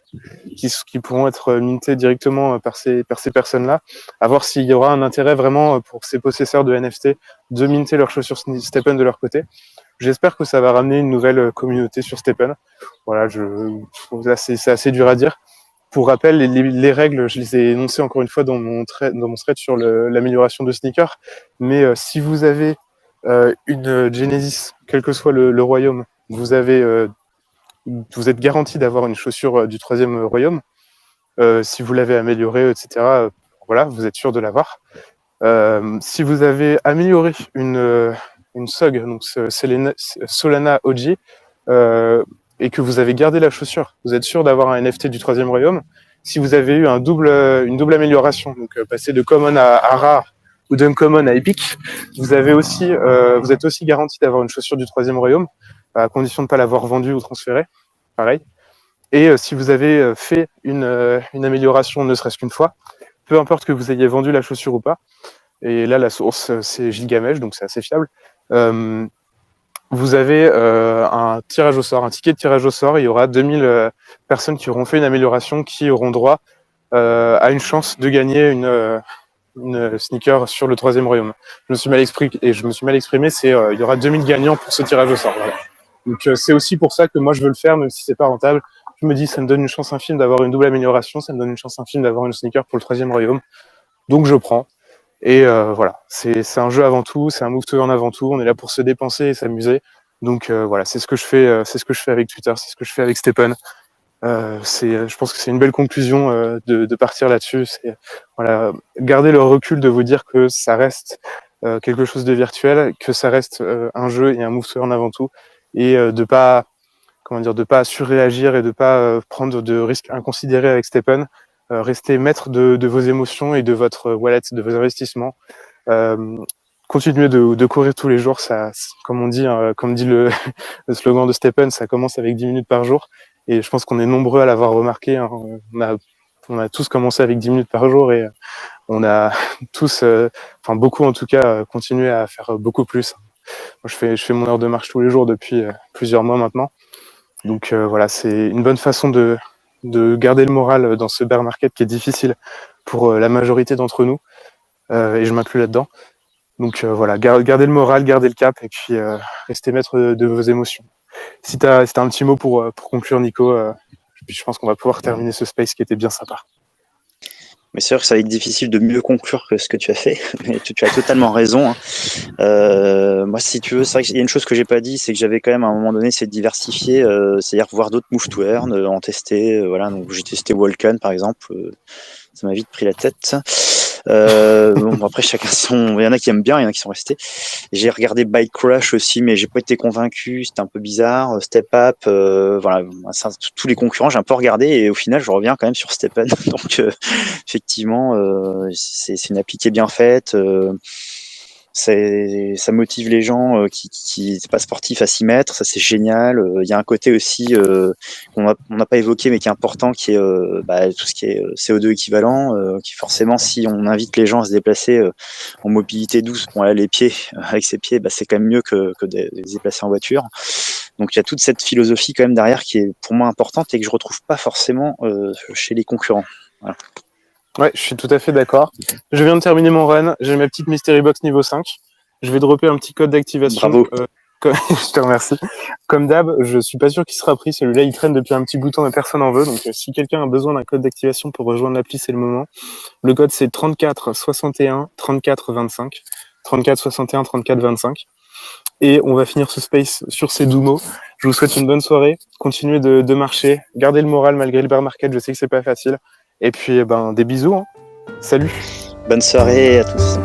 qui pourront être mintées directement par ces personnes-là. À voir s'il y aura un intérêt vraiment pour ces possesseurs de NFT de minter leurs chaussures STEPN de leur côté. J'espère que ça va ramener une nouvelle communauté sur STEPN. Voilà, là, c'est assez dur à dire. Pour rappel, les règles, je les ai énoncées encore une fois dans mon thread sur l'amélioration de sneakers. Mais si vous avez une Genesis, quel que soit le royaume, vous êtes garanti d'avoir une chaussure du 3e royaume. Si vous l'avez améliorée, etc., voilà, vous êtes sûr de l'avoir. Si vous avez amélioré une SUG, donc Solana OG, et que vous avez gardé la chaussure, vous êtes sûr d'avoir un NFT du 3e royaume. Si vous avez eu une double amélioration, donc passer de common à rare ou d'uncommon à epic, vous êtes aussi garanti d'avoir une chaussure du 3e royaume, à condition de ne pas l'avoir vendue ou transférée. Pareil. Et si vous avez fait une amélioration ne serait-ce qu'une fois, peu importe que vous ayez vendu la chaussure ou pas, et là la source c'est Gilgamesh, donc c'est assez fiable, vous avez un tirage au sort, un ticket de tirage au sort, il y aura 2000 personnes qui auront fait une amélioration qui auront droit à une chance de gagner une sneaker sur le 3e royaume. Je me suis mal exprimé, il y aura 2000 gagnants pour ce tirage au sort. Voilà. Donc c'est aussi pour ça que moi je veux le faire, même si c'est pas rentable. Je me dis ça me donne une chance infime d'avoir une double amélioration, ça me donne une chance infime d'avoir une sneaker pour le 3e royaume. Donc je prends. Et voilà, c'est un jeu avant tout, c'est un move to earn avant tout. On est là pour se dépenser et s'amuser. Donc voilà, c'est ce que je fais avec Twitter, c'est ce que je fais avec STEPN. Je pense que c'est une belle conclusion de partir là-dessus. C'est voilà, garder le recul de vous dire que ça reste quelque chose de virtuel, que ça reste un jeu et un move to earn avant tout, et de pas surréagir et de pas prendre de risques inconsidérés avec STEPN. Restez maître de vos émotions et de votre wallet, de vos investissements. Continuez de courir tous les jours. Ça, comme on dit, comme dit le slogan de STEPN, ça commence avec 10 minutes par jour. Et je pense qu'on est nombreux à l'avoir remarqué. Hein. On a tous commencé avec 10 minutes par jour et on a tous, beaucoup en tout cas, continué à faire beaucoup plus. Moi, je fais mon heure de marche tous les jours depuis plusieurs mois maintenant. Donc voilà, c'est une bonne façon de garder le moral dans ce bear market qui est difficile pour la majorité d'entre nous, et je m'inclus là-dedans. Donc voilà, gardez le moral, gardez le cap, et puis restez maître de vos émotions. Si t'as un petit mot pour conclure, Nico, je pense qu'on va pouvoir terminer ce space qui était bien sympa. Mais c'est sûr que ça va être difficile de mieux conclure que ce que tu as fait, mais tu as totalement raison. Hein. Moi, si tu veux, c'est vrai qu'il y a une chose que j'ai pas dit, c'est que j'avais quand même à un moment donné, c'est de diversifier, c'est-à-dire voir d'autres move to earn, en tester. Voilà, donc j'ai testé Vulcan par exemple, ça m'a vite pris la tête. Bon, après chacun il y en a qui aiment bien, il y en a qui sont restés. J'ai regardé Bike Crush aussi, mais j'ai pas été convaincu, c'était un peu bizarre. Step Up, voilà, tous les concurrents j'ai un peu regardé et au final je reviens quand même sur STEPN. Donc effectivement, c'est une appli qui est bien faite. Ça motive les gens qui c'est pas sportifs à s'y mettre, ça c'est génial. Il y a un côté aussi qu'on n'a pas évoqué mais qui est important, qui est tout ce qui est CO2 équivalent, qui forcément si on invite les gens à se déplacer en mobilité douce, bon là les pieds avec ses pieds, c'est quand même mieux que de les déplacer en voiture. Donc il y a toute cette philosophie quand même derrière qui est pour moi importante et que je retrouve pas forcément chez les concurrents. Voilà. Ouais, je suis tout à fait d'accord. Je viens de terminer mon run. J'ai ma petite Mystery Box niveau 5. Je vais dropper un petit code d'activation. Bravo. Je te remercie. Comme d'hab, je suis pas sûr qu'il sera pris. Celui-là, il traîne depuis un petit bout de temps, mais personne en veut. Donc, si quelqu'un a besoin d'un code d'activation pour rejoindre l'appli, c'est le moment. Le code, c'est 34 61 34 25. 34 61 34 25. Et on va finir ce space sur ces doux mots. Je vous souhaite une bonne soirée. Continuez de marcher. Gardez le moral malgré le bear market. Je sais que c'est pas facile. Et puis, des bisous. Hein. Salut. Bonne soirée à tous.